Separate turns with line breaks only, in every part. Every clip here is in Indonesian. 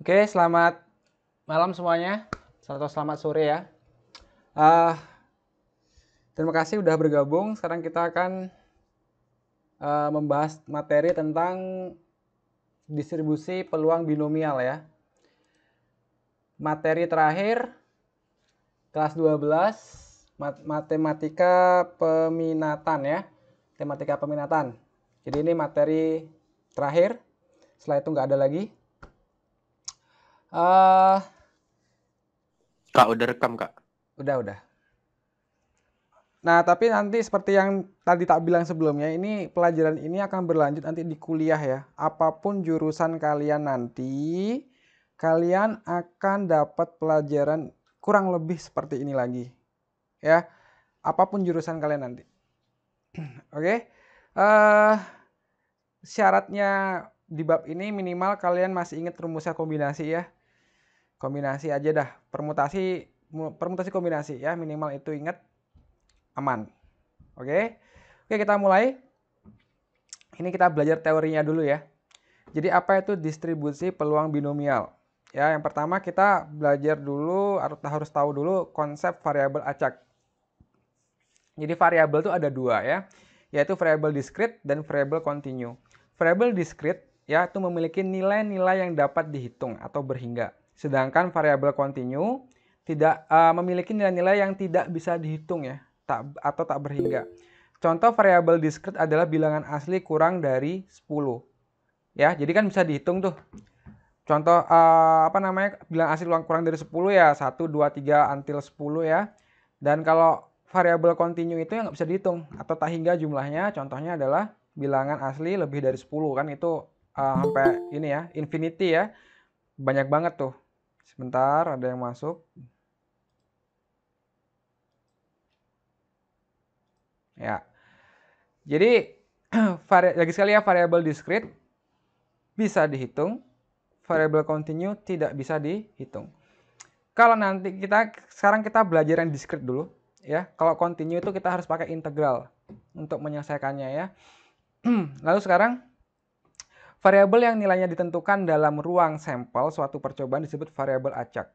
Oke, selamat malam semuanya. Atau selamat sore ya. Uh, Terima kasih udah bergabung. Sekarang kita akan membahas materi tentang distribusi peluang binomial ya. Materi terakhir, kelas 12, matematika peminatan ya. Matematika peminatan. Jadi ini materi terakhir. Setelah itu nggak ada lagi.
Kak, udah rekam, Kak?
Udah. Nah, tapi nanti seperti yang tadi tak bilang sebelumnya, ini pelajaran ini akan berlanjut nanti di kuliah ya. Apapun jurusan kalian nanti, kalian akan dapat pelajaran kurang lebih seperti ini lagi. Ya, apapun jurusan kalian nanti. Oke. Syaratnya di bab ini minimal kalian masih ingat rumusnya kombinasi ya. Kombinasi aja dah. Permutasi kombinasi ya, minimal itu ingat, aman. Oke. Oke, kita mulai. Ini kita belajar teorinya dulu ya. Jadi apa itu distribusi peluang binomial? Ya, yang pertama kita belajar dulu, harus tahu dulu konsep variabel acak. Jadi variabel itu ada dua ya, yaitu variabel discrete dan variabel continue. Variabel discrete ya itu memiliki nilai-nilai yang dapat dihitung atau berhingga. Sedangkan variabel continue tidak memiliki nilai-nilai yang tidak bisa dihitung ya, atau tak berhingga. Contoh variabel discrete adalah bilangan asli kurang dari 10. Ya, jadi kan bisa dihitung tuh. Contoh bilangan asli kurang dari 10 ya, 1, 2, 3 until 10 ya. Dan kalau variabel continue itu yang nggak bisa dihitung atau tak hingga jumlahnya, contohnya adalah bilangan asli lebih dari 10 kan itu sampai ini ya, infinity ya. Banyak banget tuh. Sebentar, ada yang masuk. Ya. Jadi lagi sekali ya, variabel discrete bisa dihitung, variabel continue tidak bisa dihitung. Kalau nanti sekarang kita belajar yang discrete dulu ya. Kalau continue itu kita harus pakai integral untuk menyelesaikannya ya. Lalu sekarang variabel yang nilainya ditentukan dalam ruang sampel suatu percobaan disebut variabel acak.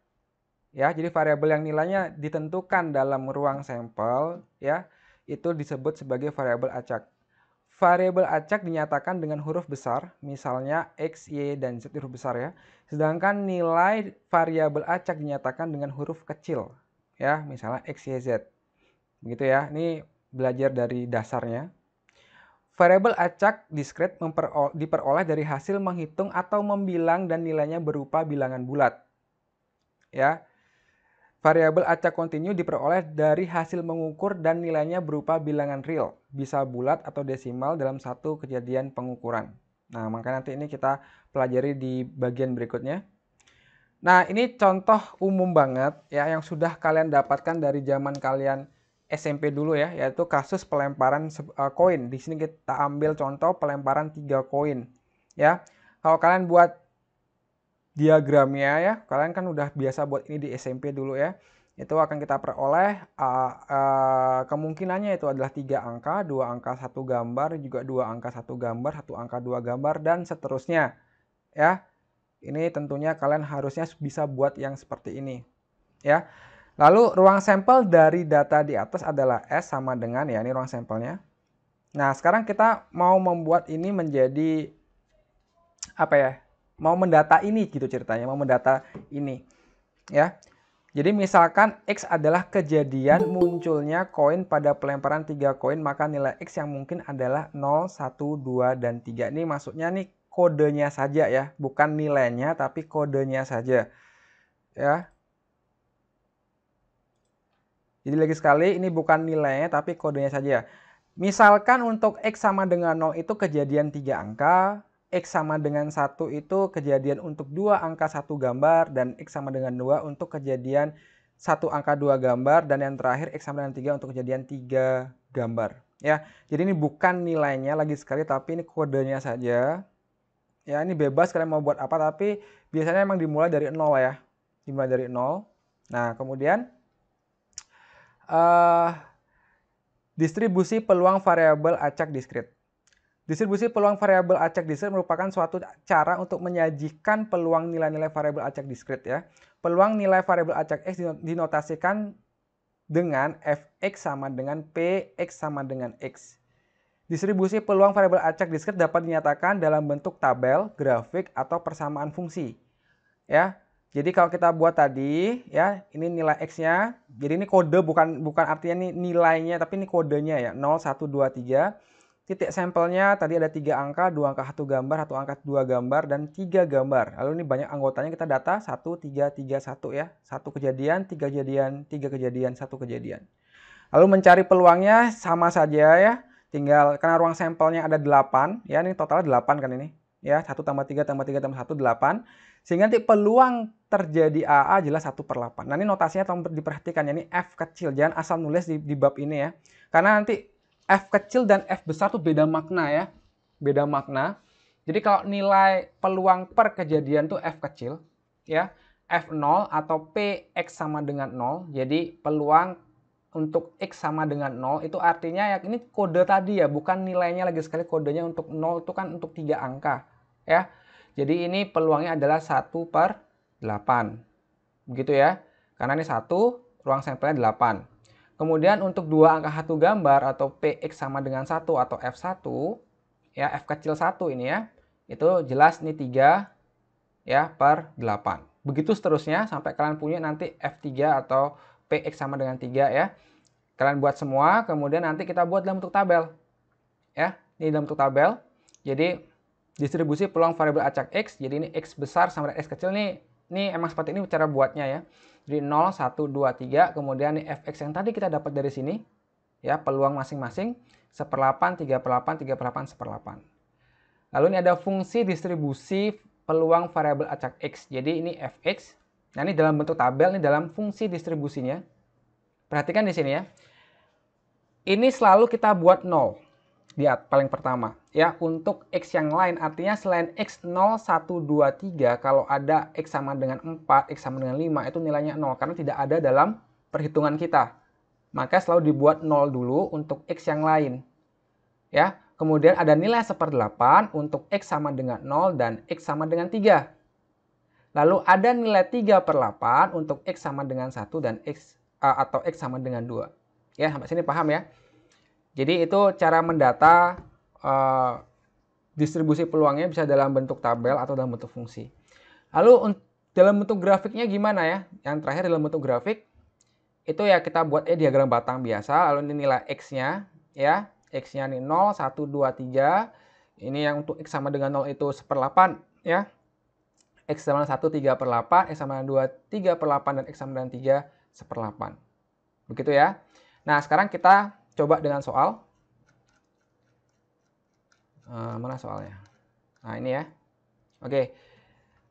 Ya, jadi variabel yang nilainya ditentukan dalam ruang sampel ya, itu disebut sebagai variabel acak. Variabel acak dinyatakan dengan huruf besar, misalnya X, Y, dan Z huruf besar ya. Sedangkan nilai variabel acak dinyatakan dengan huruf kecil, ya, misalnya X, Y, Z. Begitu ya, ini belajar dari dasarnya. Variabel acak diskret diperoleh dari hasil menghitung atau membilang dan nilainya berupa bilangan bulat. Ya, variabel acak kontinu diperoleh dari hasil mengukur dan nilainya berupa bilangan real, bisa bulat atau desimal dalam satu kejadian pengukuran. Nah, makanya nanti ini kita pelajari di bagian berikutnya. Nah, ini contoh umum banget ya yang sudah kalian dapatkan dari zaman kalian SMP dulu ya, yaitu kasus pelemparan koin. Di sini kita ambil contoh pelemparan 3 koin. Ya. Kalau kalian buat diagramnya ya, kalian kan udah biasa buat ini di SMP dulu ya. Itu akan kita peroleh kemungkinannya itu adalah 3 angka, 2 angka 1 gambar, juga 2 angka 1 gambar, 1 angka 2 gambar dan seterusnya. Ya. Ini tentunya kalian harusnya bisa buat yang seperti ini. Ya. Lalu ruang sampel dari data di atas adalah S sama dengan ya, ini ruang sampelnya. Nah, sekarang kita mau membuat ini menjadi apa ya? Mau mendata ini gitu ceritanya, mau mendata ini. Ya. Jadi misalkan X adalah kejadian munculnya koin pada pelemparan 3 koin, maka nilai X yang mungkin adalah 0, 1, 2, dan 3. Ini maksudnya nih kodenya saja ya, bukan nilainya tapi kodenya saja. Ya. Jadi lagi sekali ini bukan nilainya tapi kodenya saja. Misalkan untuk X sama dengan 0 itu kejadian 3 angka, X sama dengan 1 itu kejadian untuk 2 angka 1 gambar, dan X sama dengan 2 untuk kejadian 1 angka 2 gambar, dan yang terakhir X sama dengan 3 untuk kejadian 3 gambar. Ya, jadi ini bukan nilainya lagi sekali tapi ini kodenya saja. Ya, ini bebas kalian mau buat apa, tapi biasanya emang dimulai dari 0 ya. Dimulai dari 0. Nah, kemudian distribusi peluang variabel acak diskrit. Distribusi peluang variabel acak diskrit merupakan suatu cara untuk menyajikan peluang nilai-nilai variabel acak diskrit ya. Peluang nilai variabel acak X dinotasikan dengan Fx sama dengan Px sama dengan X. Distribusi peluang variabel acak diskrit dapat dinyatakan dalam bentuk tabel, grafik, atau persamaan fungsi. Ya. Jadi kalau kita buat tadi ya, ini nilai X-nya. Jadi ini kode bukan artinya ini nilainya, tapi ini kodenya ya, 0, 1, 2, 3. Titik sampelnya tadi ada 3 angka, 2 angka 1 gambar, 1 angka 2 gambar, dan 3 gambar. Lalu ini banyak anggotanya, kita data 1, 3, 3, 1 ya. 1 kejadian, 3 kejadian, 3 kejadian, 1 kejadian. Lalu mencari peluangnya sama saja ya. Tinggal, karena ruang sampelnya ada 8, ya ini totalnya 8 kan ini. Ya, 1 tambah 3 tambah 3 tambah 1, 8. Sehingga nanti peluang terjadi AA jelas 1/8. Nah ini notasinya tolong diperhatikan ya, ini F kecil. Jangan asal nulis di bab ini ya. Karena nanti F kecil dan F besar tuh beda makna ya. Beda makna. Jadi kalau nilai peluang per kejadian tuh F kecil ya. F0 atau Px sama dengan 0. Jadi peluang untuk X sama dengan 0 itu artinya ya ini kode tadi ya. Bukan nilainya lagi sekali, kodenya untuk 0 itu kan untuk 3 angka ya. Jadi ini peluangnya adalah 1/8. Begitu ya. Karena ini 1, ruang sampelnya 8. Kemudian untuk 2 angka 1 gambar atau Px sama dengan 1 atau F1, ya F kecil 1 ini ya, itu jelas ini 3 ya per 8. Begitu seterusnya sampai kalian punya nanti F3 atau Px sama dengan 3 ya. Kalian buat semua, kemudian nanti kita buat dalam bentuk tabel. Ya, ini dalam bentuk tabel. Jadi distribusi peluang variabel acak X, jadi ini X besar sama dengan X kecil nih. Ini emang seperti ini cara buatnya ya. Jadi 0, 1, 2, 3, kemudian nih Fx yang tadi kita dapat dari sini, ya peluang masing-masing, 1/8, 3/8, 3/8, 1/8. Lalu ini ada fungsi distribusi peluang variabel acak X. Jadi ini Fx, nah ini dalam bentuk tabel, ini dalam fungsi distribusinya. Perhatikan di sini ya. Ini selalu kita buat 0. Lihat paling pertama ya, untuk X yang lain artinya selain X 0, 1, 2, 3 kalau ada X sama dengan 4, X sama dengan 5 itu nilainya 0 karena tidak ada dalam perhitungan kita. Maka selalu dibuat 0 dulu untuk X yang lain. Ya, kemudian ada nilai 1/8 untuk X sama dengan 0 dan X sama dengan 3. Lalu ada nilai 3/8 untuk X sama dengan 1 dan X atau X sama dengan 2. Ya, sampai sini paham ya? Jadi itu cara mendata distribusi peluangnya bisa dalam bentuk tabel atau dalam bentuk fungsi. Lalu dalam bentuk grafiknya gimana ya? Yang terakhir dalam bentuk grafik itu ya kita buat diagram batang biasa. Lalu ini nilai X-nya ya. X-nya nih 0, 1, 2, 3. Ini yang untuk X sama dengan 0 itu 1/8 ya. X sama dengan 1, 3/8. X sama dengan 2, 3/8. Dan X sama dengan 3, 1/8. Begitu ya. Nah sekarang kita coba dengan soal. Mana soalnya? Nah ini ya. Oke.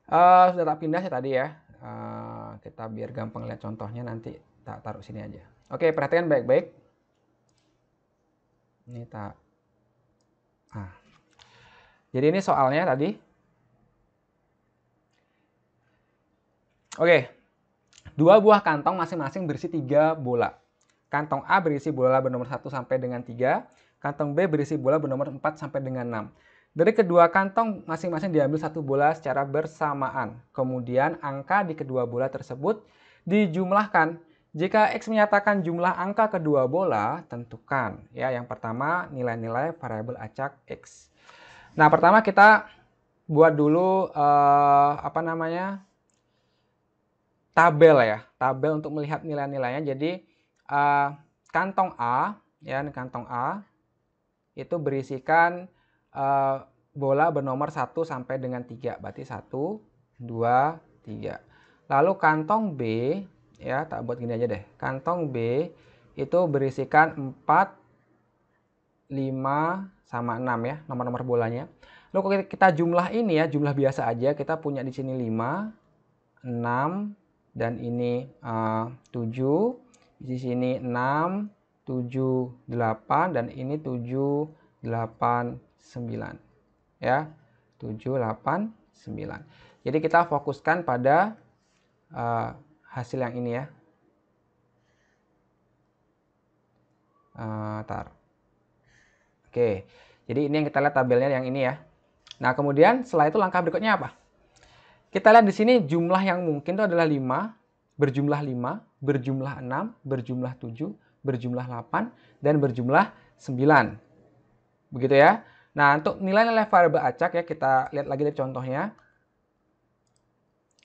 Sudah tak pindah sih tadi ya. Kita biar gampang lihat contohnya nanti tak taruh sini aja. Oke, perhatikan baik-baik. Ini tak. Jadi ini soalnya tadi. Oke. 2 buah kantong masing-masing berisi 3 bola. Kantong A berisi bola bernomor 1 sampai dengan 3. Kantong B berisi bola bernomor 4 sampai dengan 6. Dari kedua kantong masing-masing diambil 1 bola secara bersamaan. Kemudian angka di kedua bola tersebut dijumlahkan. Jika X menyatakan jumlah angka kedua bola, tentukan. Ya, yang pertama nilai-nilai variabel acak X. Nah, pertama kita buat dulu tabel ya. Tabel untuk melihat nilai-nilainya. Jadi kantong A, ya ini kantong A, itu berisikan bola bernomor 1 sampai dengan 3. Berarti 1, 2, 3. Lalu kantong B, ya tak buat gini aja deh. Kantong B itu berisikan 4, 5, sama 6 ya, nomor-nomor bolanya. Lalu kalau kita jumlah ini ya, jumlah biasa aja, kita punya di sini 5, 6, dan ini 7. Di sini 6, 7, 8, dan ini 7, 8, 9. Ya, 7, 8, 9. Jadi kita fokuskan pada hasil yang ini ya. Oke, Jadi ini yang kita lihat tabelnya yang ini ya. Nah, kemudian setelah itu langkah berikutnya apa? Kita lihat di sini jumlah yang mungkin itu adalah 5, berjumlah 5, berjumlah 6, berjumlah 7, berjumlah 8, dan berjumlah 9. Begitu ya. Nah, untuk nilai-nilai variabel acak ya, kita lihat lagi dari contohnya.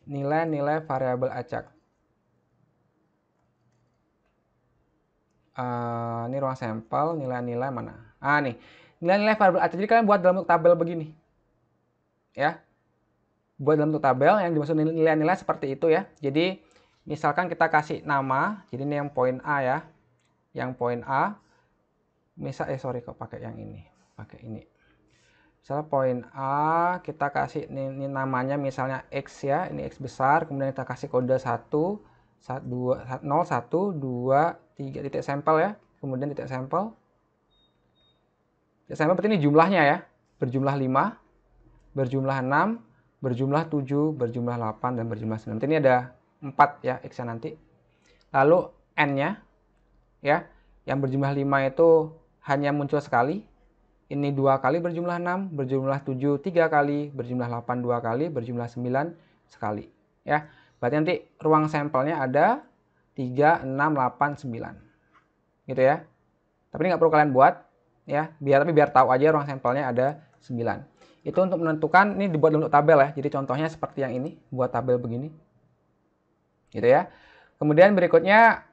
Nilai-nilai variabel acak. Ini ruang sampel, nilai-nilai mana? Nih, nilai-nilai variabel acak. Jadi kalian buat dalam bentuk tabel begini. Ya. Buat dalam bentuk tabel yang dimaksud nilai-nilai seperti itu ya. Jadi, misalkan kita kasih nama, jadi ini yang poin A ya. Yang poin A. Sorry kok pakai yang ini. Pakai ini. Misalnya poin A, kita kasih ini namanya misalnya X ya, ini X besar, kemudian kita kasih kode 1, 0, 1, 2, 3 titik sampel ya, kemudian titik sampel. Titik sampel berarti ini jumlahnya ya, berjumlah 5, berjumlah 6, berjumlah 7, berjumlah 8, dan berjumlah 9. Berarti ini ada 4 ya X-nya nanti. Lalu N-nya ya, yang berjumlah 5 itu hanya muncul sekali. Ini 2 kali berjumlah 6, berjumlah 7 3 kali, berjumlah 8 2 kali, berjumlah 9 sekali. Ya, berarti nanti ruang sampelnya ada 3, 6, 8, 9. Gitu ya. Tapi ini nggak perlu kalian buat. Ya, biar tahu aja ruang sampelnya ada 9. Itu untuk menentukan, ini dibuat dalam tabel ya. Jadi contohnya seperti yang ini, buat tabel begini. Gitu ya. Kemudian berikutnya,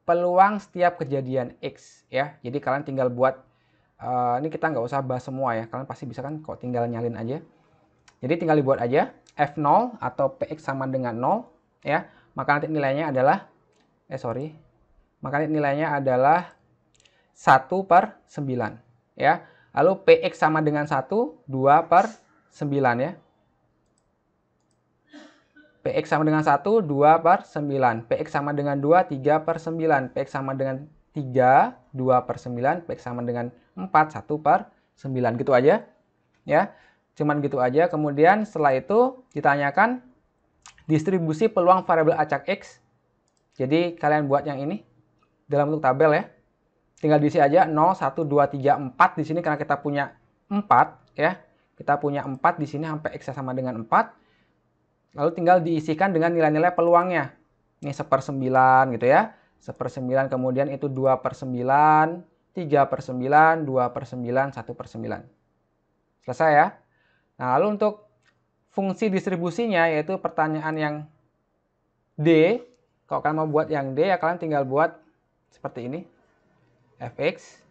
peluang setiap kejadian X ya. Jadi kalian tinggal buat ini kita nggak usah bahas semua ya, kalian pasti bisa kan kok tinggal nyalin aja. Jadi tinggal dibuat aja F0 atau PX sama dengan 0 ya. Maka nanti nilainya adalah maka nanti nilainya adalah 1/9 ya. Lalu PX sama dengan 1 2/9 ya. PX sama dengan 1 2/9, PX sama dengan 2 3/9, PX sama dengan 3 2/9, PX sama dengan 4 1/9, gitu aja ya. Cuman gitu aja. Kemudian setelah itu ditanyakan distribusi peluang variabel acak X. Jadi kalian buat yang ini dalam bentuk tabel ya. Tinggal diisi aja 0 1 2 3 4 di sini karena kita punya 4 ya. Kita punya 4 di sini sampai X sama dengan 4. Lalu tinggal diisikan dengan nilai-nilai peluangnya. Ini 1/9 gitu ya. 1/9, kemudian itu 2/9, 3/9, 2/9, 1/9. Selesai ya. Nah, lalu untuk fungsi distribusinya yaitu pertanyaan yang D. Kalau kalian mau buat yang D ya kalian tinggal buat seperti ini. Fx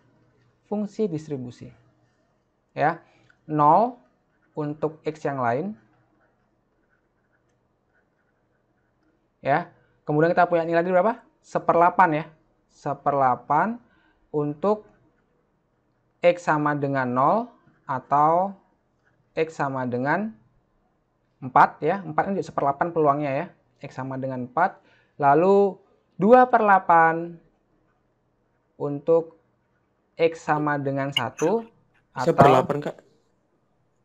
fungsi distribusi. Ya. 0 untuk X yang lain. Ya. Kemudian kita punya nilai berapa? 1/8 ya. 1/8 untuk X sama dengan 0 atau X sama dengan 4 ya. 4 ini 1/8 peluangnya ya. X sama dengan 4. Lalu 2/8 untuk X sama dengan 1 atau
1/8 Kak.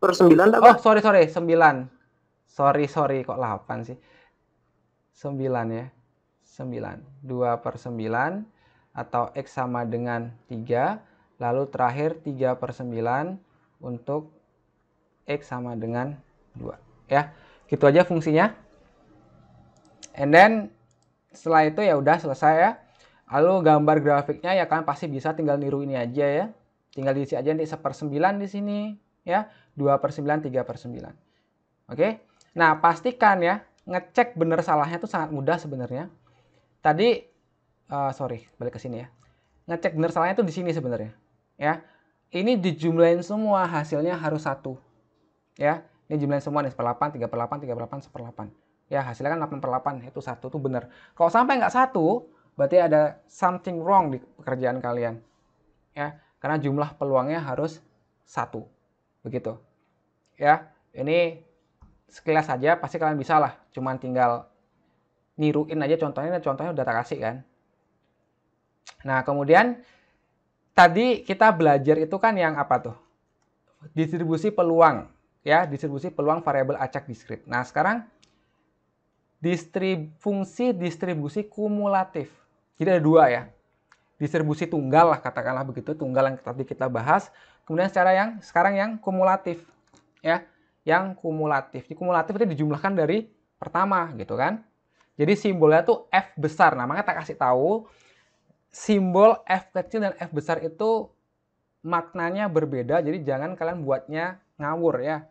Per 9 tak, Pak?
Oh, sorry 9. Sorry kok 8 sih. 9 ya. 9. 2/9 atau X sama dengan 3. Lalu terakhir 3/9 untuk X sama dengan 2. Ya, gitu aja fungsinya. And then setelah itu ya udah selesai ya. Lalu gambar grafiknya ya kalian pasti bisa tinggal niru ini aja ya. Tinggal diisi aja nanti 1/9 di sini ya. 2/9, 3/9. Oke. Nah, pastikan ya ngecek bener salahnya itu sangat mudah sebenarnya. Tadi balik ke sini ya. Ngecek bener salahnya itu di sini sebenarnya. Ya. Ini dijumlahin semua, hasilnya harus 1. Ya. Ini jumlahin semua nih 1/8, 3/8, 3/8, 1/8. Ya, hasilnya kan 8/8, itu 1 tuh bener. Kalau sampai nggak 1, berarti ada something wrong di pekerjaan kalian. Ya, karena jumlah peluangnya harus 1. Begitu. Ya, ini sekilas saja pasti kalian bisa lah. Cuman tinggal niruin aja contohnya udah tak kasih kan. Nah, kemudian tadi kita belajar itu kan yang apa tuh? Distribusi peluang. Ya, distribusi peluang variabel acak diskrit. Nah, sekarang fungsi distribusi kumulatif. Jadi ada 2 ya. distribusi tunggal lah, katakanlah begitu, tunggal yang tadi kita bahas. Kemudian sekarang yang kumulatif, ya, yang kumulatif. Di kumulatif itu dijumlahkan dari pertama, gitu kan. Jadi simbolnya tuh F besar. Nah, makanya tak kasih tahu simbol F kecil dan F besar itu maknanya berbeda. Jadi jangan kalian buatnya ngawur ya.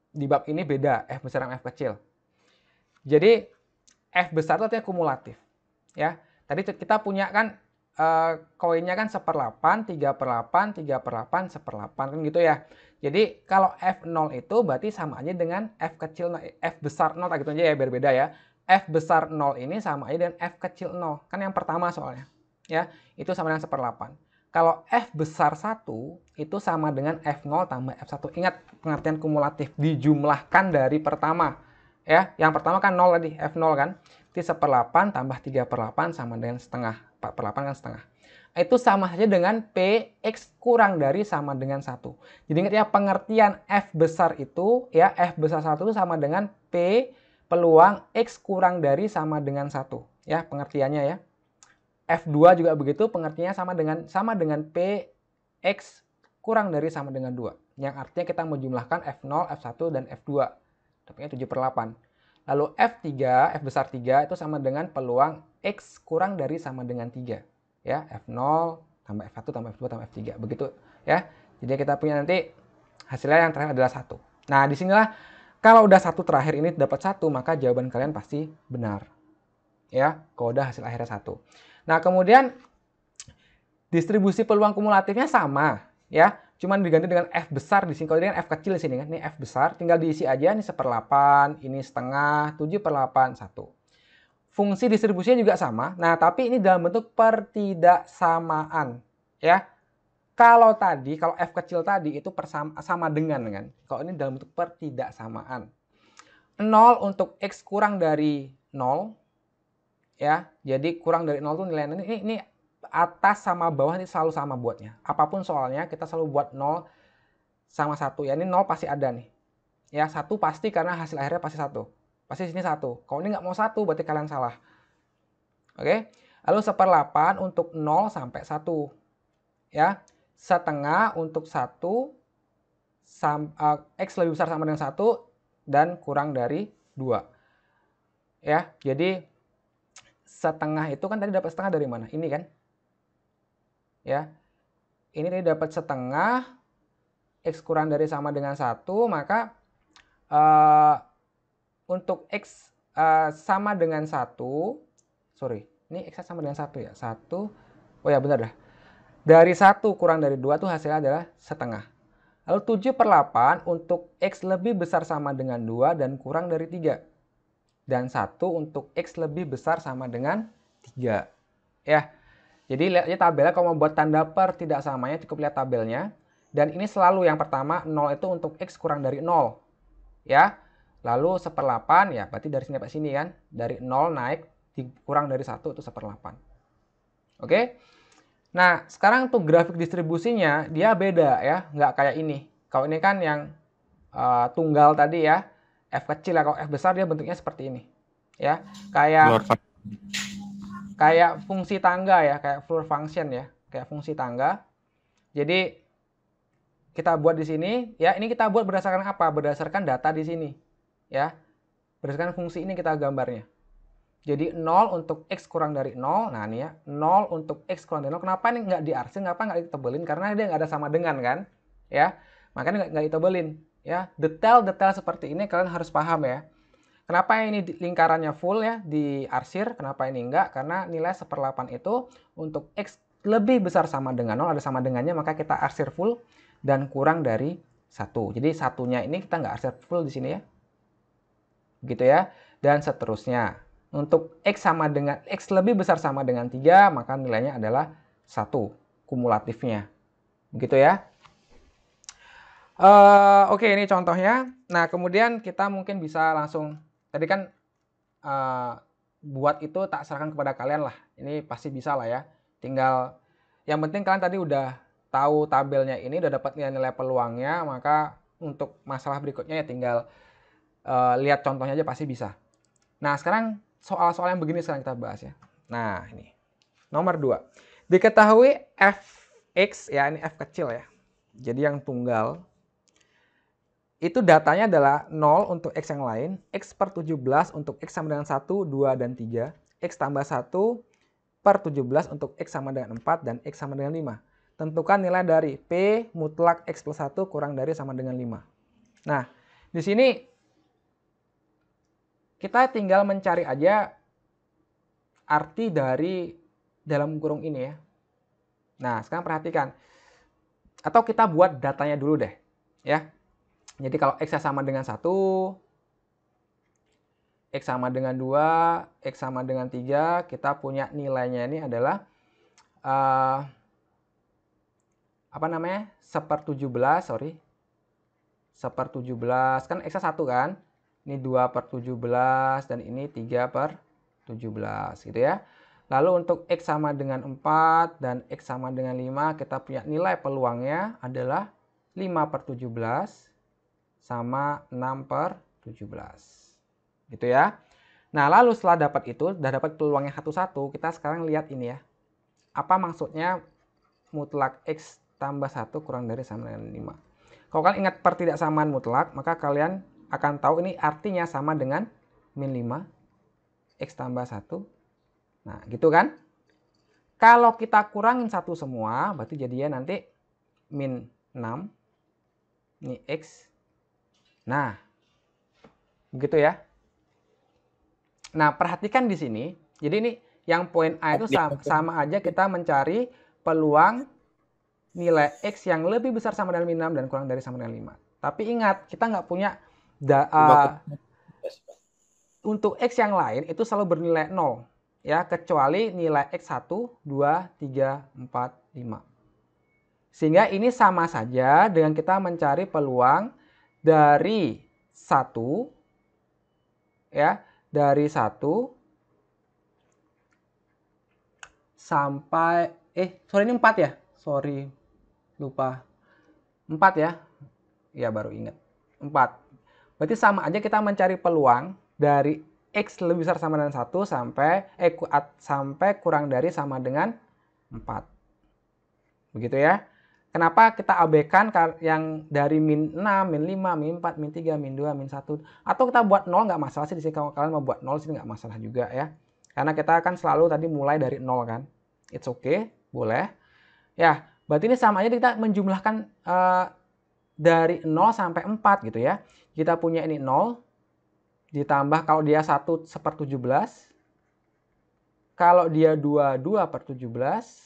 Di bab ini beda F besar dan F kecil. Jadi F besar itu artinya kumulatif, ya. Tadi kita punya kan koinnya kan 1/8, 3/8, 3/8, 1/8 kan gitu ya. Jadi kalau F0 itu berarti sama aja dengan F kecil F besar 0, gitu aja ya, berbeda ya. F besar 0 ini sama aja dengan F kecil 0. Kan yang pertama soalnya. Ya, itu sama dengan 1/8. Kalau F besar 1 itu sama dengan F0 tambah F1. Ingat pengertian kumulatif, dijumlahkan dari pertama. Ya, yang pertama kan 0 tadi, F0 kan. Jadi 1/8 tambah 3/8 sama dengan setengah. 4/8 kan setengah. Itu sama saja dengan PX kurang dari sama dengan 1. Jadi ingat ya, pengertian F besar itu, ya, F besar 1 itu sama dengan P peluang X kurang dari sama dengan 1. Ya, pengertiannya ya. F2 juga begitu, pengertiannya sama dengan PX kurang dari sama dengan 2. Yang artinya kita menjumlahkan F0, F1, dan F2. Dapatnya 7/8. Lalu F3, F besar 3 itu sama dengan peluang X kurang dari sama dengan 3. Ya, F0 tambah F1 tambah F2 tambah F3. Begitu ya. Jadi kita punya nanti hasilnya yang terakhir adalah 1. Nah, disinilah kalau udah 1 terakhir ini dapat 1, maka jawaban kalian pasti benar. Ya, kalau udah hasil akhirnya 1. Nah, kemudian distribusi peluang kumulatifnya sama, ya. Cuman diganti dengan F besar di sini. Kalau dengan F kecil di sini kan, ini F besar, tinggal diisi aja, ini 1/8, ini setengah, 7/8, 1. Fungsi distribusinya juga sama. Nah, tapi ini dalam bentuk pertidaksamaan, ya. Kalau F kecil tadi itu sama dengan kan. Kalau ini dalam bentuk pertidaksamaan. 0 untuk X kurang dari 0, ya. Jadi kurang dari 0 itu nilainya ini atas sama bawah ini selalu sama buatnya. Apapun soalnya kita selalu buat 0 sama 1. Ya, ini 0 pasti ada nih. Ya, 1 pasti karena hasil akhirnya pasti 1. Pasti sini 1. Kalau ini nggak mau 1 berarti kalian salah. Oke. Lalu 1/8 untuk 0 sampai 1. Ya. Setengah untuk 1 X lebih besar sama dengan 1 dan kurang dari 2. Ya, jadi setengah itu kan tadi dapat setengah dari mana? Ini kan? Ya, ini tadi dapat setengah, X kurang dari sama dengan 1, maka untuk X sama dengan 1, sorry, ini X sama dengan 1 ya, 1, oh ya benar dah, dari 1 kurang dari 2 itu hasilnya adalah setengah. Lalu 7/8 untuk X lebih besar sama dengan 2 dan kurang dari 3. Dan 1 untuk X lebih besar sama dengan 3. Ya. Jadi lihat aja tabelnya, kalau mau buat tanda pertidaksamanya cukup lihat tabelnya. Dan ini selalu yang pertama 0 itu untuk X kurang dari 0. Ya. Lalu 1/8 ya berarti dari sini sampai sini kan. Dari 0 naik kurang dari 1 itu 1/8. Oke. Nah, sekarang untuk grafik distribusinya dia beda ya, nggak kayak ini. Kalau ini kan yang tunggal tadi ya, F kecil ya, kalau F besar dia bentuknya seperti ini. Ya, kayak fungsi tangga ya, kayak floor function ya, kayak fungsi tangga. Jadi kita buat di sini, ya ini kita buat berdasarkan apa? Berdasarkan data di sini, ya. Berdasarkan fungsi ini kita gambarnya. Jadi 0 untuk X kurang dari 0, nah ini ya, 0 untuk X kurang dari 0. Kenapa ini nggak diarsir, kenapa nggak ditebelin? Karena dia nggak ada sama dengan kan, ya. Makanya nggak ditebelin, ya. Detail-detail seperti ini kalian harus paham ya. Kenapa ini lingkarannya full ya, diarsir, kenapa ini enggak? Karena nilai 1/8 itu untuk X lebih besar sama dengan 0, ada sama dengannya, maka kita arsir full dan kurang dari 1. Jadi satunya ini kita nggak arsir full di sini ya. Gitu ya. Dan seterusnya. Untuk X lebih besar sama dengan 3, maka nilainya adalah 1 kumulatifnya. Begitu ya. Oke, ini contohnya. Nah, kemudian kita mungkin bisa langsung, tadi kan buat itu tak serahkan kepada kalian lah. Ini pasti bisa lah ya. Tinggal, yang penting kalian tadi udah tahu tabelnya ini, udah dapat nilai-nilai peluangnya, maka untuk masalah berikutnya ya tinggal lihat contohnya aja pasti bisa. Nah, sekarang soal-soal yang begini sekarang kita bahas ya. Nah, ini. Nomor 2. Diketahui fx, ya ini f kecil ya. Jadi yang tunggal. Itu datanya adalah 0 untuk x yang lain, x per 17 untuk x sama dengan 1, 2, dan 3, x tambah 1 per 17 untuk x sama dengan 4, dan x sama dengan 5. Tentukan nilai dari P mutlak x plus 1 kurang dari sama dengan 5. Nah, di sini kita tinggal mencari aja arti dari dalam kurung ini ya. Nah, sekarang perhatikan. Atau kita buat datanya dulu deh. Ya. Jadi kalau x sama dengan 1, x sama dengan 2, x sama dengan 3, kita punya nilainya ini adalah seper 17, sorry. Seper 17, kan x 1 kan? Ini 2 per 17, dan ini 3 per 17, gitu ya. Lalu untuk x sama dengan 4 dan x sama dengan 5, kita punya nilai peluangnya adalah 5 per 17 sama 6 per 17. Gitu ya. Nah, lalu setelah dapat itu, udah dapat peluangnya satu-satu, kita sekarang lihat ini ya. Apa maksudnya mutlak x tambah 1 kurang dari sama dengan 5. Kalau kalian ingat pertidaksamaan mutlak, maka kalian akan tahu ini artinya sama dengan min 5, x tambah 1. Nah, gitu kan? Kalau kita kurangin 1 semua, berarti jadinya nanti min 6. Ini x. Nah, begitu ya. Nah, perhatikan di sini. Jadi ini yang poin A itu sama aja kita mencari peluang nilai x yang lebih besar sama dengan min 6 dan kurang dari sama dengan 5. Tapi ingat, kita nggak punya untuk x yang lain itu selalu bernilai 0. Ya, kecuali nilai x 1, 2, 3, 4, 5. Sehingga ini sama saja dengan kita mencari peluang dari 1, ya, dari 1 sampai, sorry ini 4 ya, sorry, lupa, 4 ya, ya baru ingat, 4. Berarti sama aja kita mencari peluang dari x lebih besar sama dengan 1 sampai kurang dari sama dengan 4. Begitu ya. Kenapa kita abaikan yang dari min 6, min 5, min 4, min 3, min 2, min 1. Atau kita buat 0 nggak masalah sih. Di sini kalau kalian mau buat 0 sini nggak masalah juga ya. Karena kita akan selalu tadi mulai dari 0 kan. It's okay, boleh. Ya, berarti ini sama aja kita menjumlahkan dari 0 sampai 4 gitu ya. Kita punya ini 0. Ditambah kalau dia 1 per 17. Kalau dia 2, 2 per 17.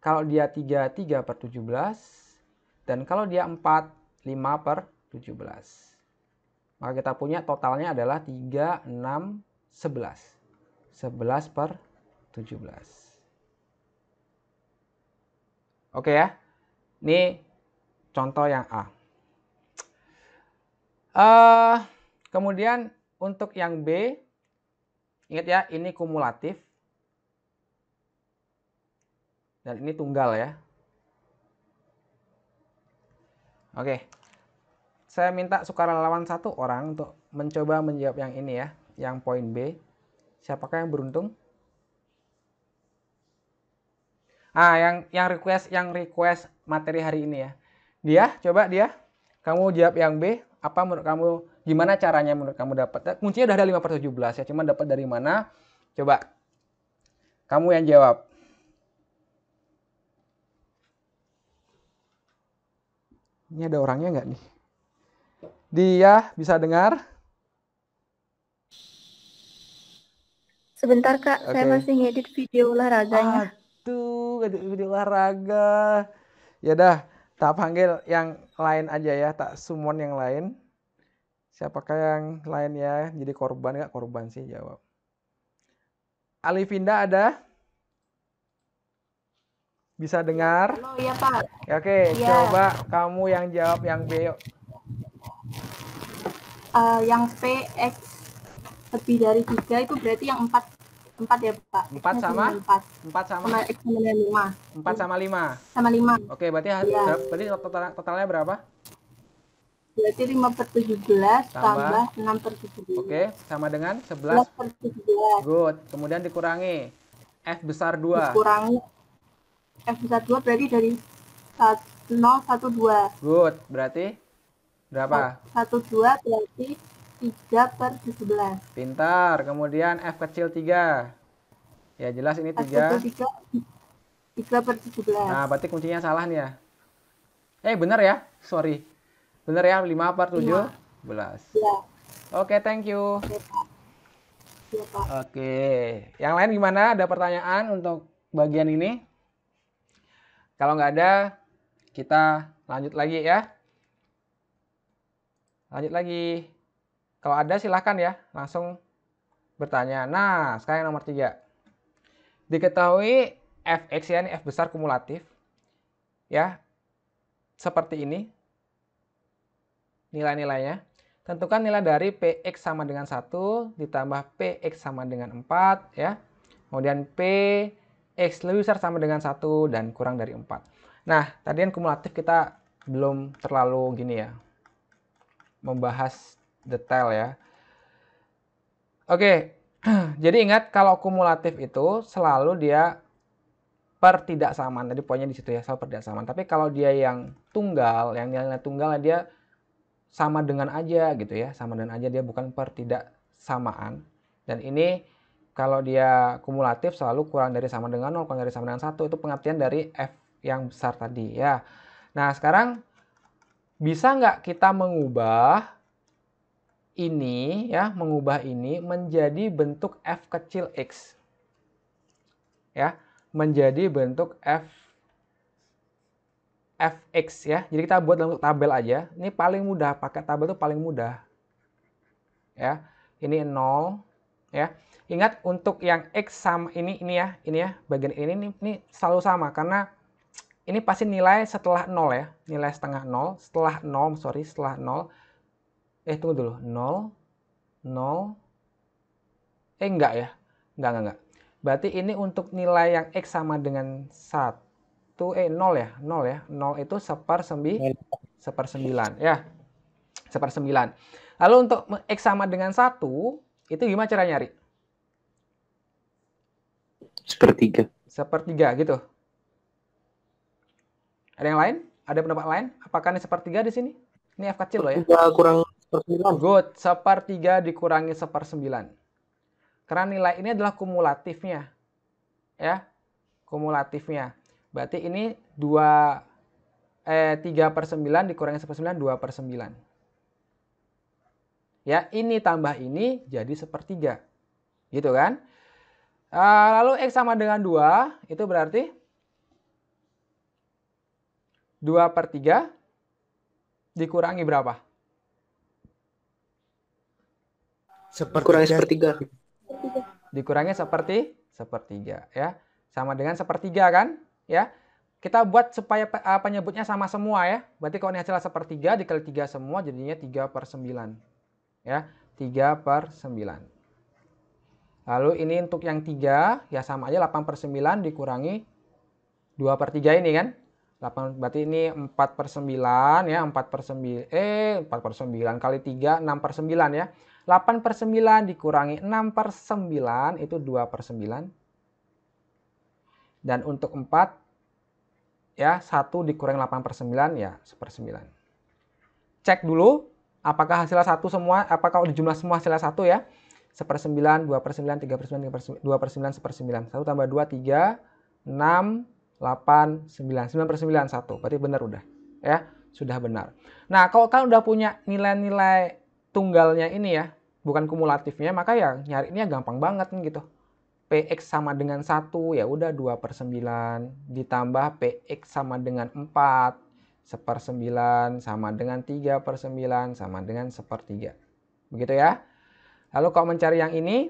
Kalau dia 3, 3 per 17. Dan kalau dia 4, 5 per 17. Maka kita punya totalnya adalah 3, 6, 11. 11 per 17. Oke ya. Ini contoh yang A. Kemudian untuk yang B, ingat ya, ini kumulatif. Dan ini tunggal ya. Oke. Saya minta sukarelawan 1 orang untuk mencoba menjawab yang ini ya, yang poin B. Siapakah yang beruntung? Yang request materi hari ini ya. Dia, coba dia. Kamu jawab yang B. Apa menurut kamu, gimana caranya menurut kamu dapat? Kuncinya udah ada 5 per 17 ya, cuman dapat dari mana? Coba. Kamu yang jawab. Ini ada orangnya nggak nih? Dia bisa dengar?
Sebentar Kak, saya masih ngedit video olahraganya.
Aduh, ngedit video olahraga. Ya dah, tak panggil yang lain aja ya, tak summon yang lain. Siapakah yang lain ya? Jadi korban nggak? Korban sih jawab. Alivinda ada? Bisa dengar?
Halo, iya Pak.
Oke, ya. Coba kamu yang jawab yang B yuk.
Yang P, X lebih dari 3 itu berarti yang 4 ya Pak.
4 sama? 4 sama
X sama 5.
4 sama 5?
Sama 5.
Oke, berarti totalnya berapa?
Berarti 5 per 17 tambah 6 per 17.
Oke, sama dengan 11
per 17.
Good. Kemudian dikurangi. F besar 2.
Dikurangi F besar 2 berarti dari 0, 1, 2.
Good. Berarti berapa?
1, 2 berarti 3/17.
Pintar. Kemudian F kecil 3. Ya jelas ini
F
3.
kecil 3, 3/17.
Nah, berarti kuncinya salah nih ya. Bener ya? Sorry. Bener ya? 5/17.
Ya.
Oke, thank you.
Oke, Pak. Ya, Pak.
Oke. Yang lain gimana? Ada pertanyaan untuk bagian ini? Kalau nggak ada, kita lanjut lagi ya. Lanjut lagi. Kalau ada silahkan ya, langsung bertanya. Nah, sekarang yang nomor 3. Diketahui fx ya, ini f besar kumulatif. Ya, seperti ini. Nilai-nilainya. Tentukan nilai dari px sama dengan 1 ditambah px sama dengan 4 ya. Kemudian px lebih besar sama dengan 1 dan kurang dari 4. Nah, tadi yang kumulatif kita belum terlalu gini ya, membahas detail ya. Oke, jadi ingat kalau kumulatif itu selalu dia pertidaksamaan. Tadi poinnya di situ ya, selalu pertidaksamaan. Tapi kalau dia yang tunggal, yang nilai tunggal dia sama dengan aja gitu ya, sama dengan aja, dia bukan pertidaksamaan. Dan ini kalau dia kumulatif selalu kurang dari sama dengan 0, kurang dari sama dengan 1. Itu pengertian dari f yang besar tadi ya. Nah, sekarang bisa nggak kita mengubah ini ya, mengubah ini menjadi bentuk f kecil x ya, menjadi bentuk fx ya. Jadi kita buat dalam tabel aja. Ini paling mudah, pakai tabel itu paling mudah ya. Ini 0 ya. Ingat untuk yang x sama ini ya, bagian ini selalu sama karena ini pasti nilai setelah 0 ya, nilai setengah 0, setelah 0, setelah 0. Tunggu dulu. 0, 0. Enggak ya. Enggak. Berarti ini untuk nilai yang X sama dengan 1. 0 ya. 0 ya. 0 itu 1/9 ya. 1/9. Lalu untuk X sama dengan 1, itu gimana cara nyari?
1/3.
1/3 gitu. Ada yang lain? Ada pendapat lain? Apakah ini 1/3 di sini? Ini F kecil loh ya.
Kurang 1/9.
Good, 1/3 dikurangi 1/9. Karena nilai ini adalah kumulatifnya. Ya, kumulatifnya. Berarti ini 3/9 dikurangi 1/9, 2/9. Ya, ini tambah ini jadi 1/3. Gitu kan? Lalu X sama dengan 2, itu berarti 2/3 dikurangi berapa?
Kurang 1/3.
Dikurangi 1/3 ya. Sama dengan 1/3 kan? Ya. Kita buat supaya penyebutnya sama semua ya. Berarti kalau ini hasilnya 1/3 dikali 3 semua jadinya 3/9. Ya, 3/9. Lalu ini untuk yang 3 ya sama aja, 8/9 dikurangi 2/3 ini kan. 8, berarti ini 4/9 ya, 4/9 kali 3 6/9 ya. 8/9 dikurangi 6/9 itu 2/9. Dan untuk 4 ya, 1 dikurangi 8/9 ya 1/9. Cek dulu apakah hasilnya 1 semua, apakah di jumlah semua hasilnya 1 ya. 1/9, 2/9, 3/9, 2/9, 1/9. 1 tambah 2, 3, 6, 8, 9. 9/9, 1. Berarti benar udah. Ya, sudah benar. Nah, kalau kalian udah punya nilai-nilai tunggalnya ini ya, bukan kumulatifnya, maka ya nyarinya gampang banget gitu. Px sama dengan 1, ya udah 2/9 ditambah Px sama dengan 4, 1/9 sama dengan 3/9 sama dengan 1/3. Begitu ya. Lalu kalau mencari yang ini,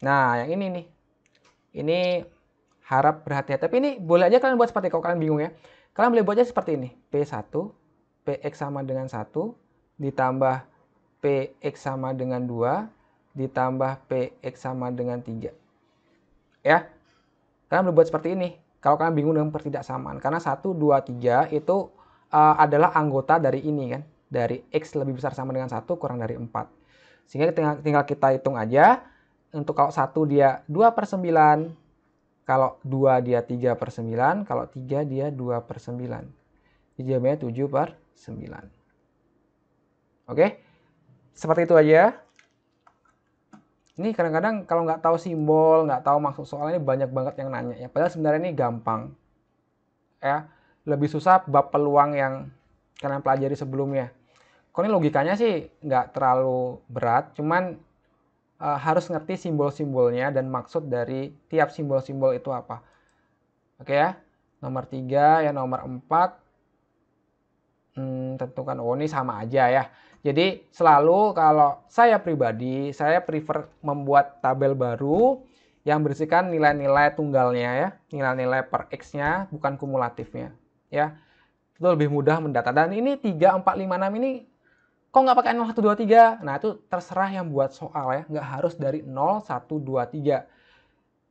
nah yang ini nih. Ini harap berhati-hati. Tapi ini boleh aja kalian buat seperti kalau kalian bingung ya. Kalian boleh buatnya seperti ini. P1, Px sama dengan 1, ditambah Px sama dengan 2, ditambah Px sama dengan 3. Ya, kalian boleh buat seperti ini. Kalau kalian bingung dengan pertidaksamaan. Karena 1, 2, 3 itu adalah anggota dari ini kan. Dari X lebih besar sama dengan 1 kurang dari 4. Sehingga tinggal kita hitung aja. Untuk kalau 1 dia 2/9, Kalau 2 dia 3/9, kalau 3 dia 2/9. Dijawabnya 7/9. Oke, seperti itu aja. Ini kadang-kadang kalau nggak tahu simbol, nggak tahu maksud soalnya banyak banget yang nanya ya. Padahal sebenarnya ini gampang. Ya, lebih susah bab peluang yang kalian pelajari sebelumnya. Kalau ini logikanya sih nggak terlalu berat, cuman harus ngerti simbol-simbolnya dan maksud dari tiap simbol-simbol itu apa. Oke ya, nomor 3 ya, nomor 4 tentukan, oh ini sama aja ya. Jadi selalu kalau saya pribadi, saya prefer membuat tabel baru yang berisikan nilai-nilai tunggalnya ya, nilai-nilai per X-nya, bukan kumulatifnya. Ya, itu lebih mudah mendata. Dan ini 3, 4, 5, 6 ini kok nggak pakai 0, 1, 2, 3? Nah itu terserah yang buat soal ya, nggak harus dari 0, 1, 2, 3.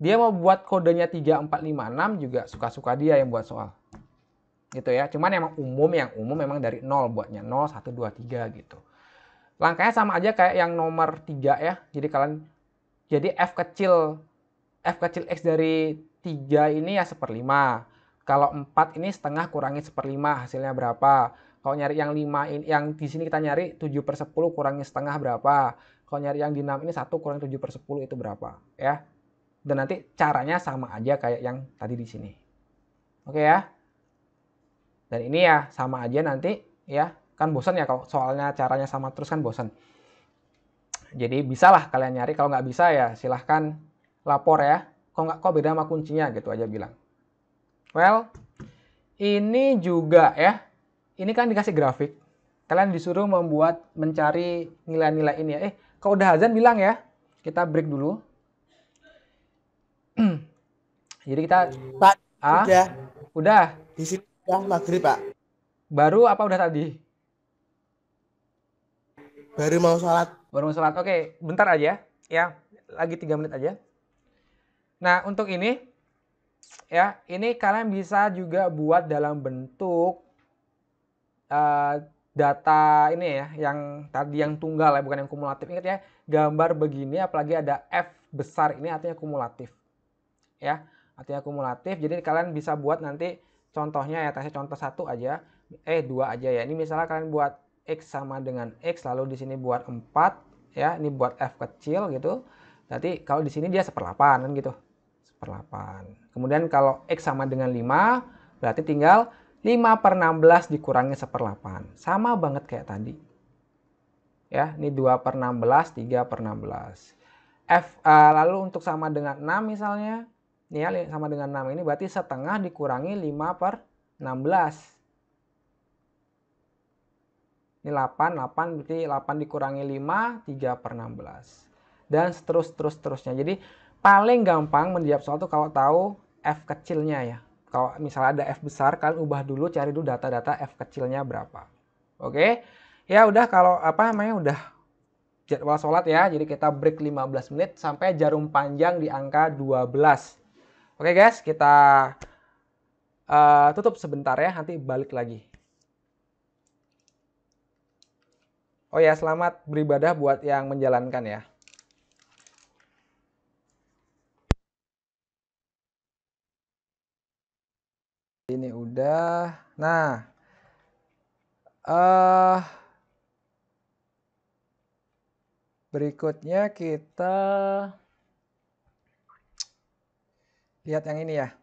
Dia mau buat kodenya 3, 4, 5, 6 juga suka-suka dia yang buat soal. Gitu ya, cuman yang umum memang dari 0 buatnya, 0, 1, 2, 3 gitu. Langkahnya sama aja kayak yang nomor 3 ya. Jadi F kecil X dari 3 ini ya 1/5. Kalau 4 ini setengah kurangi 1/5, hasilnya berapa? Kalau nyari yang 5 ini, yang di sini kita nyari 7/10 kurangi setengah berapa? Kalau nyari yang di 6 ini 1 kurangi 7/10 itu berapa? Ya. Dan nanti caranya sama aja kayak yang tadi di sini. Oke ya. Dan ini ya sama aja nanti ya. Kan bosan ya kalau soalnya caranya sama terus kan bosan. Jadi bisalah kalian nyari. Kalau nggak bisa ya silahkan lapor ya. Kok beda sama kuncinya gitu aja bilang. Well, ini juga ya. Ini kan dikasih grafik. Kalian disuruh mencari nilai-nilai ini ya. Kalau udah azan bilang ya. Kita break dulu. Jadi kita
Pak,
udah.
Di sini udah maghrib, Pak.
Baru apa udah tadi?
Baru mau sholat.
Baru mau sholat. Oke, bentar aja ya. Lagi 3 menit aja. Nah, untuk ini ya, ini kalian bisa juga buat dalam bentuk data ini ya, yang tadi yang tunggal ya, bukan yang kumulatif. Ingat ya, gambar begini apalagi ada F besar ini artinya kumulatif. Ya, artinya kumulatif. Jadi kalian bisa buat nanti contohnya ya, contoh 1 aja, 2 aja ya. Ini misalnya kalian buat X sama dengan X, lalu di sini buat 4 ya, ini buat F kecil gitu. Nanti kalau di sini dia 1/8 kan gitu. 1/8. Kemudian kalau X sama dengan 5, berarti tinggal 5/16 dikurangi 1/8. Sama banget kayak tadi. Ya, ini 2/16, 3/16. Lalu untuk sama dengan 6 misalnya, ini ya sama dengan 6 ini berarti setengah dikurangi 5/16. Ini 8 berarti 8 dikurangi 5, 3/16. Dan seterusnya. Jadi paling gampang menjawab soal itu kalau tahu F kecilnya ya. Kalau misalnya ada F besar, kalian ubah dulu, cari dulu data-data F kecilnya berapa. Oke. Ya udah, kalau udah jadwal sholat ya. Jadi kita break 15 menit sampai jarum panjang di angka 12. Oke guys, kita tutup sebentar ya, nanti balik lagi. Oh ya, selamat beribadah buat yang menjalankan ya. Ini udah. Nah, berikutnya kita lihat yang ini ya.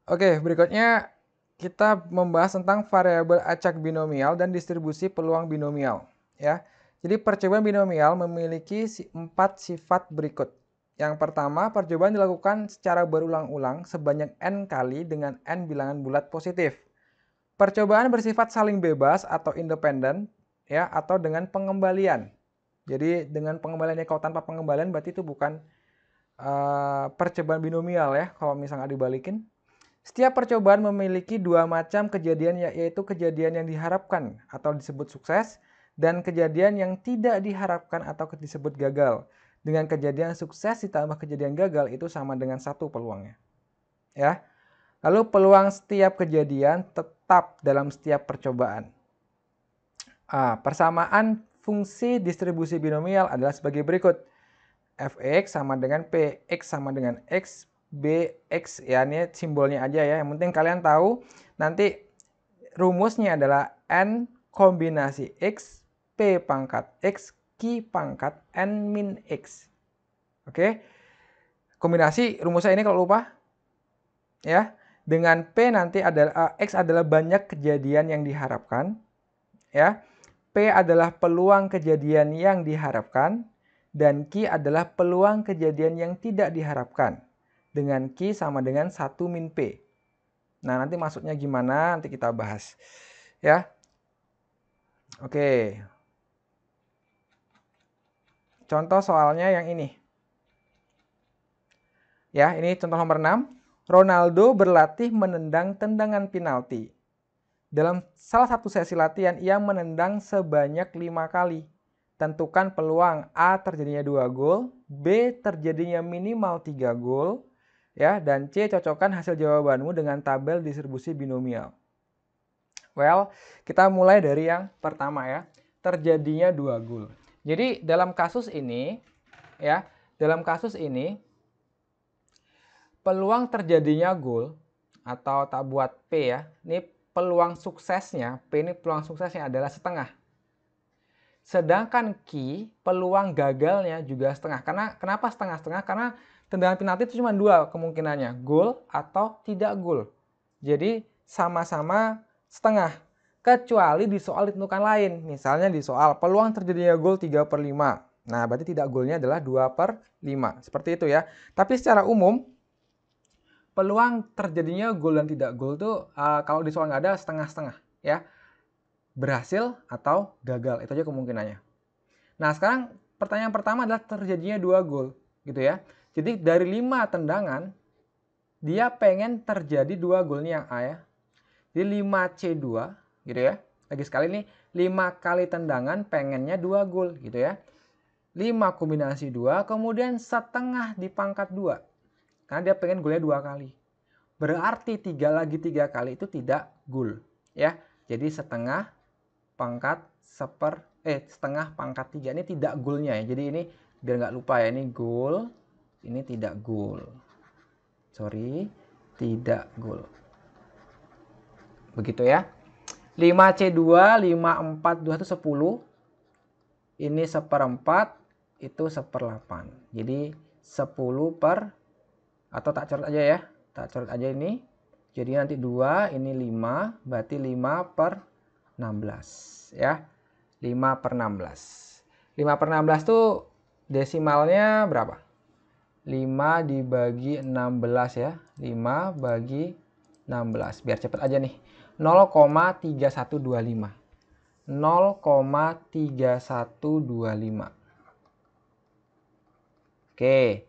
Oke, berikutnya kita membahas tentang variabel acak binomial dan distribusi peluang binomial ya. Jadi percobaan binomial memiliki 4 sifat berikut. Yang pertama, percobaan dilakukan secara berulang-ulang sebanyak n kali dengan n bilangan bulat positif. Percobaan bersifat saling bebas atau independen ya, atau dengan pengembalian. Jadi dengan pengembaliannya, kalau tanpa pengembalian berarti itu bukan percobaan binomial ya, kalau misalnya dibalikin. Setiap percobaan memiliki 2 macam kejadian, yaitu kejadian yang diharapkan atau disebut sukses dan kejadian yang tidak diharapkan atau disebut gagal. Dengan kejadian sukses ditambah kejadian gagal itu sama dengan 1 peluangnya. Ya. Lalu peluang setiap kejadian tetap dalam setiap percobaan. Persamaan fungsi distribusi binomial adalah sebagai berikut. Fx sama dengan P, X sama dengan X, Bx, ya ini simbolnya aja ya. Yang penting kalian tahu nanti rumusnya adalah N kombinasi X, P pangkat X, Q pangkat N min X. Oke, kombinasi rumusnya ini kalau lupa, ya. Dengan P nanti adalah X adalah banyak kejadian yang diharapkan, ya. P adalah peluang kejadian yang diharapkan, dan Q adalah peluang kejadian yang tidak diharapkan. Dengan Q sama dengan 1 min P. Nah, nanti maksudnya gimana nanti kita bahas. Ya. Oke. Contoh soalnya yang ini. Ya, ini contoh nomor 6. Ronaldo berlatih menendang tendangan penalti. Dalam salah satu sesi latihan, ia menendang sebanyak 5 kali. Tentukan peluang A terjadinya 2 gol, B terjadinya minimal 3 gol, ya, dan C cocokkan hasil jawabanmu dengan tabel distribusi binomial. Well, kita mulai dari yang pertama ya, terjadinya 2 gol. Jadi dalam kasus ini, ya, peluang terjadinya gol atau tak buat P ya, ini peluang suksesnya, P ini peluang suksesnya adalah setengah. Sedangkan Q, peluang gagalnya juga setengah. Kenapa setengah-setengah? Karena tendangan penalti itu cuma 2 kemungkinannya, gol atau tidak gol. Jadi sama-sama setengah. Kecuali di soal ditentukan lain. Misalnya di soal peluang terjadinya gol 3/5. Nah, berarti tidak golnya adalah 2/5. Seperti itu ya. Tapi secara umum, peluang terjadinya gol dan tidak gol itu kalau di soal nggak ada setengah-setengah ya. Berhasil atau gagal, itu aja kemungkinannya. Nah, sekarang pertanyaan pertama adalah terjadinya 2 gol gitu ya. Jadi dari 5 tendangan dia pengen terjadi 2 gol nih yang A ya. Jadi 5C2 gitu ya. Lagi sekali nih 5 kali tendangan pengennya 2 gol gitu ya. 5 kombinasi 2 kemudian setengah dipangkat 2. Karena dia pengen golnya 2 kali. Berarti 3 lagi 3 kali itu tidak gol ya. Jadi setengah pangkat 3 ini tidak golnya ya. Jadi ini biar nggak lupa ya, ini gol, ini tidak gol. Sorry, tidak gol. Begitu ya. 5C2, 5/4, 2 itu 10. Ini 1/4, itu 1/8. Jadi 10 per, atau tak coret aja ya. Tak coret aja ini. Jadi nanti 2, ini 5, berarti 5/16 ya. 5/16. 5/16 tuh desimalnya berapa? 5 dibagi 16 ya. 5 bagi 16. Biar cepet aja nih. 0,3125. 0,3125. Oke.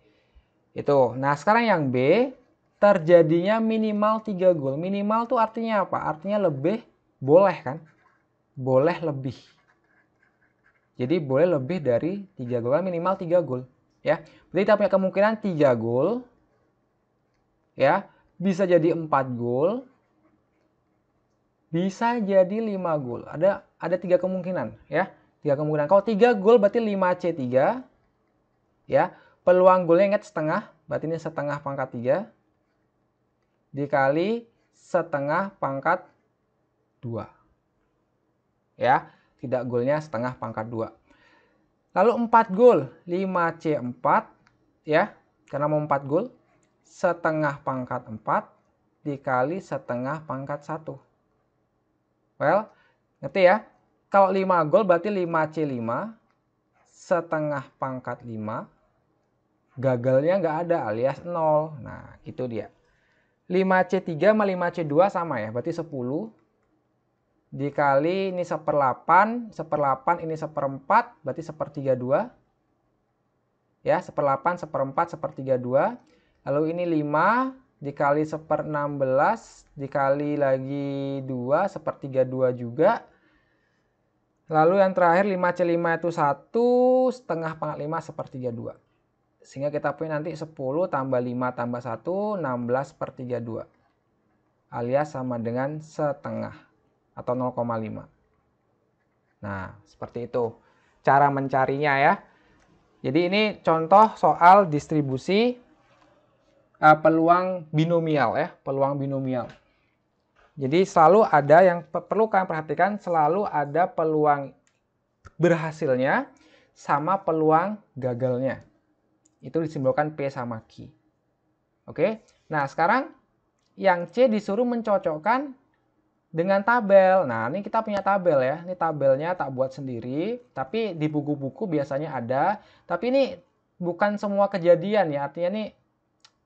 Itu. Nah, sekarang yang B, terjadinya minimal 3 gol. Minimal tuh artinya apa? Artinya lebih, boleh kan? Boleh lebih. Jadi boleh lebih dari 3 gol, minimal 3 gol. Ya. Berarti kita punya kemungkinan 3 gol. Ya. Bisa jadi 4 gol. Bisa jadi 5 gol. Ada 3 kemungkinan. Ya. 3 kemungkinan. Kalau 3 gol berarti 5C3. Ya. Peluang golnya ingat setengah. Berarti ini setengah pangkat 3. Dikali setengah pangkat 2. Ya, tidak golnya setengah pangkat 2. Lalu 4 gol, 5C4 ya, karena mau 4 gol, setengah pangkat 4 dikali setengah pangkat 1. Well, ngerti ya? Kalau 5 gol berarti 5C5 setengah pangkat 5, gagalnya nggak ada alias 0. Nah, itu dia. 5C3 sama 5C2 sama ya, berarti 10 dikali ini 1/8, 1/8 ini 1/4, berarti 1/32 ya, 1/8, 1/4, 1/32. Lalu ini 5 dikali 1/16 dikali lagi 2, 1/32 juga. Lalu yang terakhir 5C5 itu 1, setengah pangkat 5, 1/32. Sehingga kita punya nanti 10 tambah 5 tambah 1, 16/32. Alias sama dengan setengah atau 0,5. Nah, seperti itu. cara mencarinya ya. Jadi ini contoh soal distribusi peluang binomial ya, peluang binomial. Jadi selalu ada yang perlu kalian perhatikan, selalu ada peluang berhasilnya sama peluang gagalnya. Itu disimbolkan P sama Q. Oke. Nah, sekarang yang C disuruh mencocokkan dengan tabel. Nah, ini kita punya tabel ya. Ini tabelnya tak buat sendiri, tapi di buku-buku biasanya ada. Tapi ini bukan semua kejadian ya. Artinya ini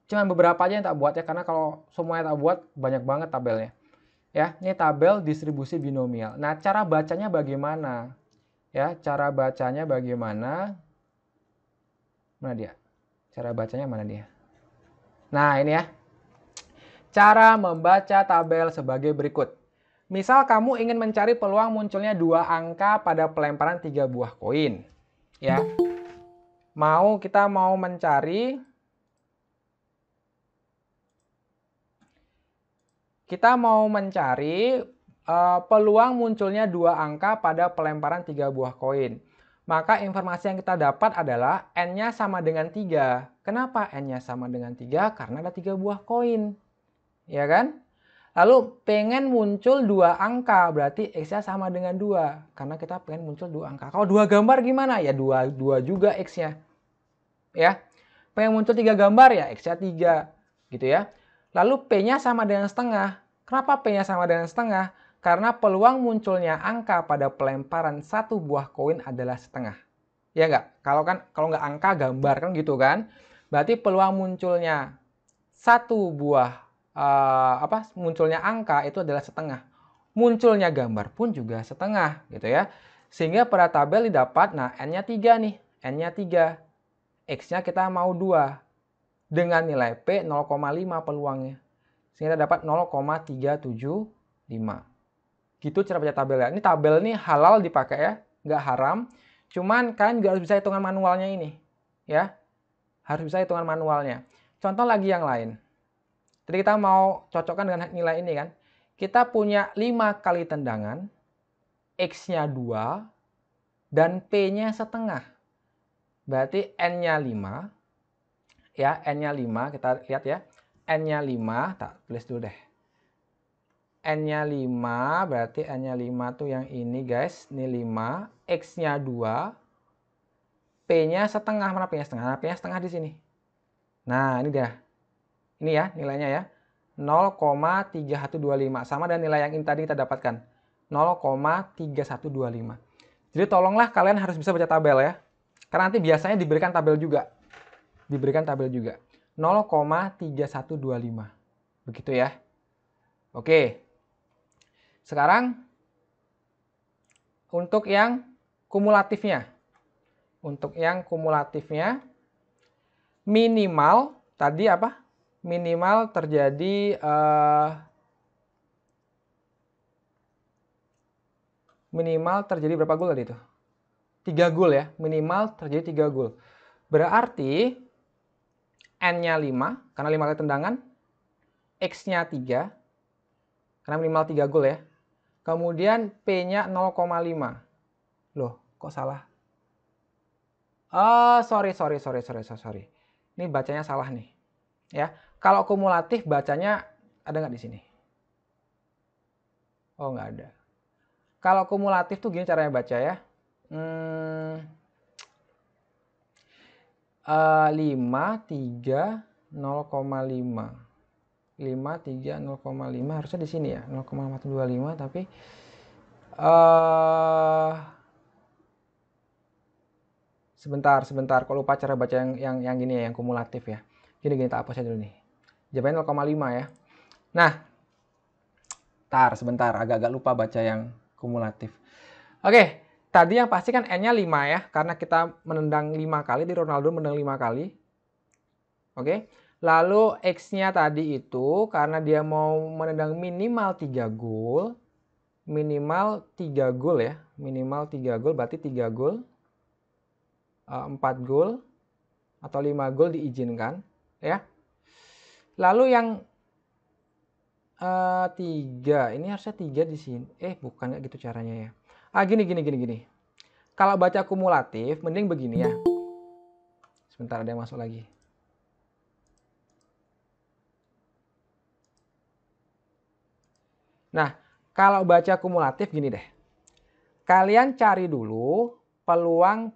cuma beberapa aja yang tak buat ya, karena kalau semuanya tak buat banyak banget tabelnya. Ya, ini tabel distribusi binomial. Nah, cara bacanya bagaimana? Ya, cara bacanya bagaimana? Mana dia? Cara bacanya mana dia? Nah, ini ya. Cara membaca tabel sebagai berikut. Misal kamu ingin mencari peluang munculnya 2 angka pada pelemparan 3 buah koin. Ya. Kita mau mencari peluang munculnya 2 angka pada pelemparan 3 buah koin. Maka informasi yang kita dapat adalah N-nya sama dengan 3. Kenapa N-nya sama dengan 3? Karena ada 3 buah koin. Ya kan? Lalu pengen muncul 2 angka, berarti X-nya sama dengan 2. Karena kita pengen muncul 2 angka. Kalau 2 gambar gimana? Ya 2 juga X-nya. Ya. Pengen muncul 3 gambar ya X-nya 3. Gitu ya. Lalu P-nya sama dengan setengah. Kenapa P-nya sama dengan setengah? Karena peluang munculnya angka pada pelemparan 1 buah koin adalah setengah. Ya nggak? Kalau nggak angka gambar kan gitu kan? Berarti peluang munculnya 1 buah munculnya angka itu adalah setengah. Munculnya gambar pun juga setengah gitu ya. Sehingga pada tabel didapat, nah N-nya 3 nih. N-nya 3. X-nya kita mau 2. Dengan nilai P 0,5 peluangnya. Sehingga kita dapat 0,375. Gitu cara baca tabel ya. Ini tabel ini halal dipakai ya, nggak haram. Cuman kalian juga harus bisa hitungan manualnya ini. Ya, harus bisa hitungan manualnya. Contoh lagi yang lain. Jadi kita mau cocokkan dengan nilai ini kan. Kita punya 5 kali tendangan, X-nya 2, dan P-nya setengah. Berarti N-nya 5. Ya, N-nya 5, kita lihat ya. N-nya 5, tak tulis dulu deh. N-nya 5, berarti N-nya 5 tuh yang ini guys. Ini 5, X-nya 2, P-nya setengah. Mana P-nya setengah? Nah, P-nya setengah di sini. Nah, ini dia. Ini ya nilainya ya. 0,3125. Sama dengan nilai yang ini tadi kita dapatkan. 0,3125. Jadi tolonglah kalian harus bisa baca tabel ya. Karena nanti biasanya diberikan tabel juga. 0,3125. Begitu ya. Oke. Sekarang untuk yang kumulatifnya. Minimal tadi apa? Minimal terjadi berapa gol tadi itu? 3 gol ya. Minimal terjadi 3 gol. Berarti N-nya 5 karena 5 kali tendangan, X-nya 3 karena minimal 3 gol ya. Kemudian P-nya 0,5. Loh, kok salah? Sorry. Ini bacanya salah nih. Ya, kalau kumulatif bacanya ada nggak di sini? Oh, nggak ada. Kalau kumulatif tuh gini caranya baca ya. 5, 3, 0,5. 5, 3, 0,5 harusnya di sini ya. 0,125 tapi sebentar. Kalau lupa cara baca yang gini ya, yang kumulatif ya. Gini tak hapus dulu nih. Jawabannya 0,5 ya. Nah, sebentar, agak-agak lupa baca yang kumulatif. Oke, tadi yang pasti kan N-nya 5 ya, karena kita menendang 5 kali, di Ronaldo menendang 5 kali. Oke, lalu X-nya tadi itu, karena dia mau menendang minimal 3 gol, ya, minimal 3 gol, berarti 3 gol, 4 gol, atau 5 gol diizinkan, ya. Lalu yang 3, ini harusnya 3 di sini. Bukan gitu caranya ya. Gini. kalau baca kumulatif, mending begini ya. Sebentar, ada yang masuk lagi. Nah, kalau baca kumulatif gini deh. Kalian cari dulu peluang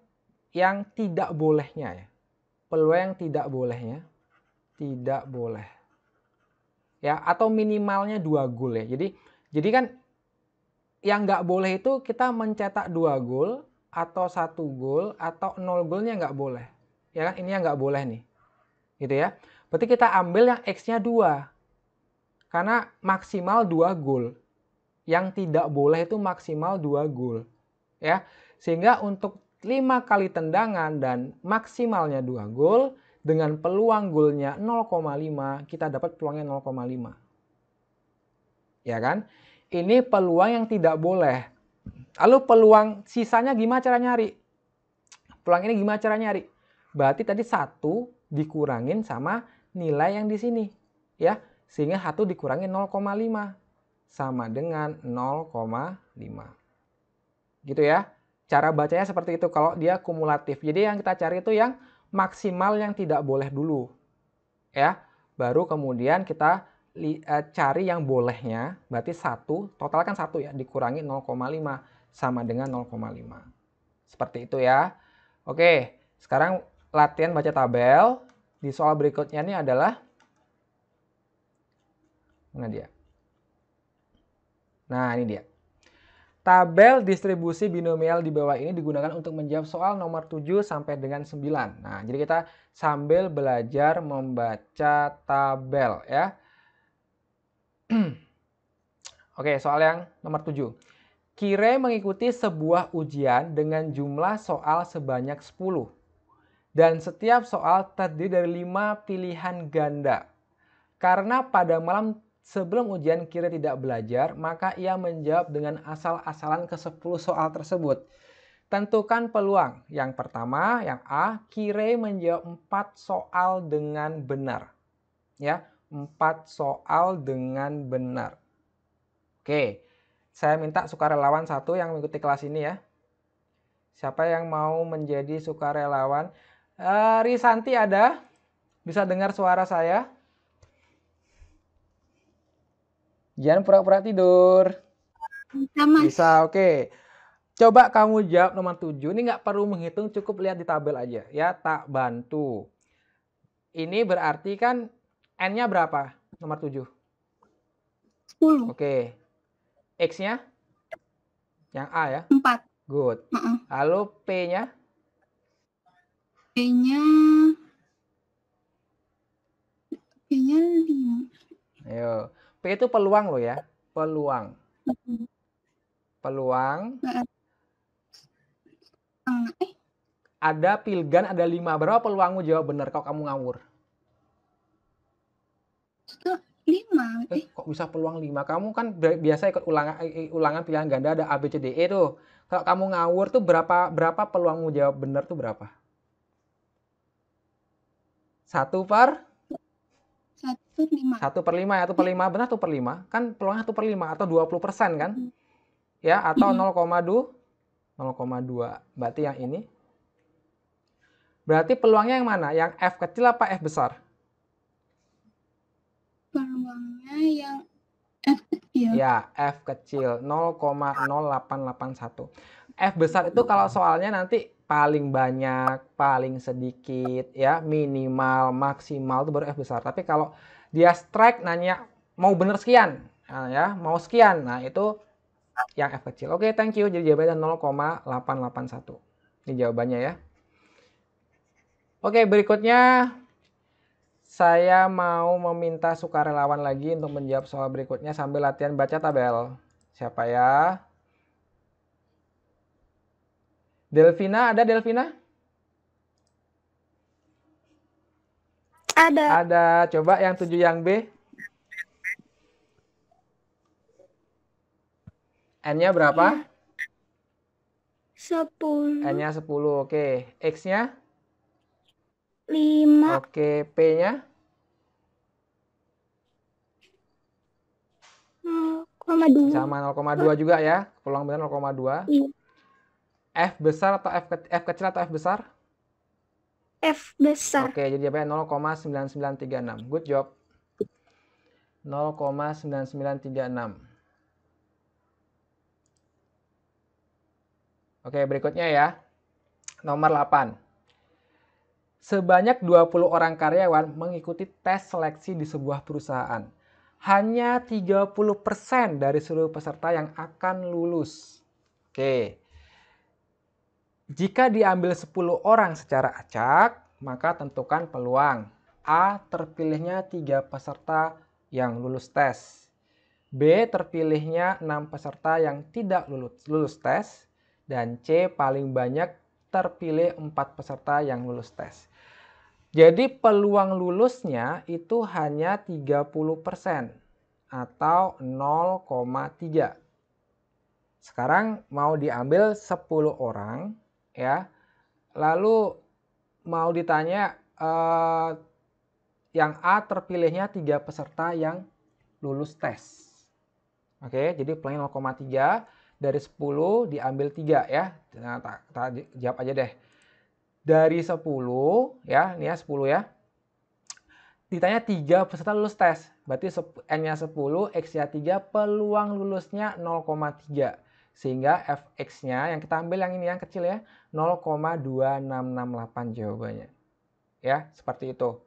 yang tidak bolehnya ya. Peluang yang tidak bolehnya. Tidak boleh. Ya, atau minimalnya 2 gol ya. Jadi kan yang nggak boleh itu kita mencetak 2 gol atau 1 gol atau 0 golnya nggak boleh. Ya kan, ini yang nggak boleh nih. Gitu ya. Berarti kita ambil yang X-nya 2. Karena maksimal 2 gol. Yang tidak boleh itu maksimal 2 gol. Ya. Sehingga untuk 5 kali tendangan dan maksimalnya 2 gol, dengan peluang golnya 0,5, kita dapat peluangnya 0,5. Ya kan? Ini peluang yang tidak boleh. Lalu peluang sisanya gimana cara nyari? Peluang ini gimana cara nyari? Berarti tadi 1 dikurangin sama nilai yang di sini. Ya, sehingga 1 dikurangin 0,5 sama dengan 0,5. Gitu ya. Cara bacanya seperti itu kalau dia kumulatif. Jadi yang kita cari itu yang maksimal yang tidak boleh dulu. Ya. Baru kemudian kita cari yang bolehnya. Berarti 1, total kan 1 ya, dikurangi 0,5 sama dengan 0,5. Seperti itu ya. Oke, sekarang latihan baca tabel. Di soal berikutnya ini adalah, mana dia? Nah, ini dia. Tabel distribusi binomial di bawah ini digunakan untuk menjawab soal nomor 7 sampai dengan 9. Nah, jadi kita sambil belajar membaca tabel ya. Oke, soal yang nomor 7. Kire mengikuti sebuah ujian dengan jumlah soal sebanyak 10. Dan setiap soal terdiri dari 5 pilihan ganda. Karena pada malam sebelum ujian Kire tidak belajar, maka ia menjawab dengan asal-asalan ke-10 soal tersebut. Tentukan peluang. Yang pertama, yang A, Kire menjawab 4 soal dengan benar. Ya, 4 soal dengan benar. Oke, saya minta sukarelawan 1 yang mengikuti kelas ini ya. Siapa yang mau menjadi sukarelawan? Risanti ada? Bisa dengar suara saya? Jangan pura-pura tidur.
Bisa, Mas.
Bisa, oke. Coba kamu jawab nomor 7. Ini nggak perlu menghitung, cukup lihat di tabel aja. Ya, tak bantu. Ini berarti kan N-nya berapa? Nomor 7.
10.
Oke. X-nya? Yang A ya?
4.
Good. Lalu P-nya?
P-nya 5.
Ayo. P itu peluang loh ya. Peluang. Peluang. Ada pilgan, ada 5. Berapa peluangmu jawab benar kalau kamu ngawur?
5.
Kok bisa peluang 5? Kamu kan biasa ikut ulangan pilihan ganda ada A, B, C, D, E tuh. Kalau kamu ngawur tuh berapa peluangmu jawab benar tuh berapa? 1/5? 1/5 ya, 1/5 benar, 1/5 kan peluangnya 1/5 atau 20% kan ya, atau 0,2 berarti yang ini. Berarti peluangnya yang mana, yang F kecil apa F besar?
Peluangnya yang F kecil.
Ya, F kecil 0,0881. F besar itu kalau soalnya nanti paling banyak, paling sedikit ya, minimal, maksimal itu baru F besar. Tapi kalau dia strike nanya mau bener sekian, nah, ya, mau sekian. Nah, itu yang F kecil. Oke, thank you. Jadi jawabannya 0,881. Ini jawabannya ya. Oke, berikutnya saya mau meminta sukarelawan lagi untuk menjawab soal berikutnya sambil latihan baca tabel. Siapa ya? Delvina, ada Delvina?
Ada.
Ada. Coba yang 7 yang B. N-nya berapa?
10.
N-nya 10. Oke. X-nya?
5.
Oke. P-nya?
0,2.
Sama 0,2 juga ya. Peluang benar 0,2.
Iya.
F besar atau F kecil atau F besar?
F besar.
Oke, jadi jawabannya 0,9936. Good job. 0,9936. Oke, berikutnya ya. Nomor 8. Sebanyak 20 orang karyawan mengikuti tes seleksi di sebuah perusahaan. Hanya 30% dari seluruh peserta yang akan lulus. Oke. Jika diambil 10 orang secara acak, maka tentukan peluang. A. Terpilihnya 3 peserta yang lulus tes. B. Terpilihnya 6 peserta yang tidak lulus tes. Dan C. Paling banyak terpilih 4 peserta yang lulus tes. Jadi peluang lulusnya itu hanya 30% atau 0,3. Sekarang mau diambil 10 orang ya. Lalu mau ditanya yang A terpilihnya 3 peserta yang lulus tes. Oke, jadi peluangnya 0,3 dari 10 diambil 3 ya. Nah, kita jawab aja deh. Dari 10 ya, ini ya 10 ya. Ditanya 3 peserta lulus tes. Berarti N-nya 10, X-nya 3, peluang lulusnya 0,3. Sehingga Fx-nya yang kita ambil yang ini yang kecil ya, 0,2668 jawabannya. Ya, seperti itu.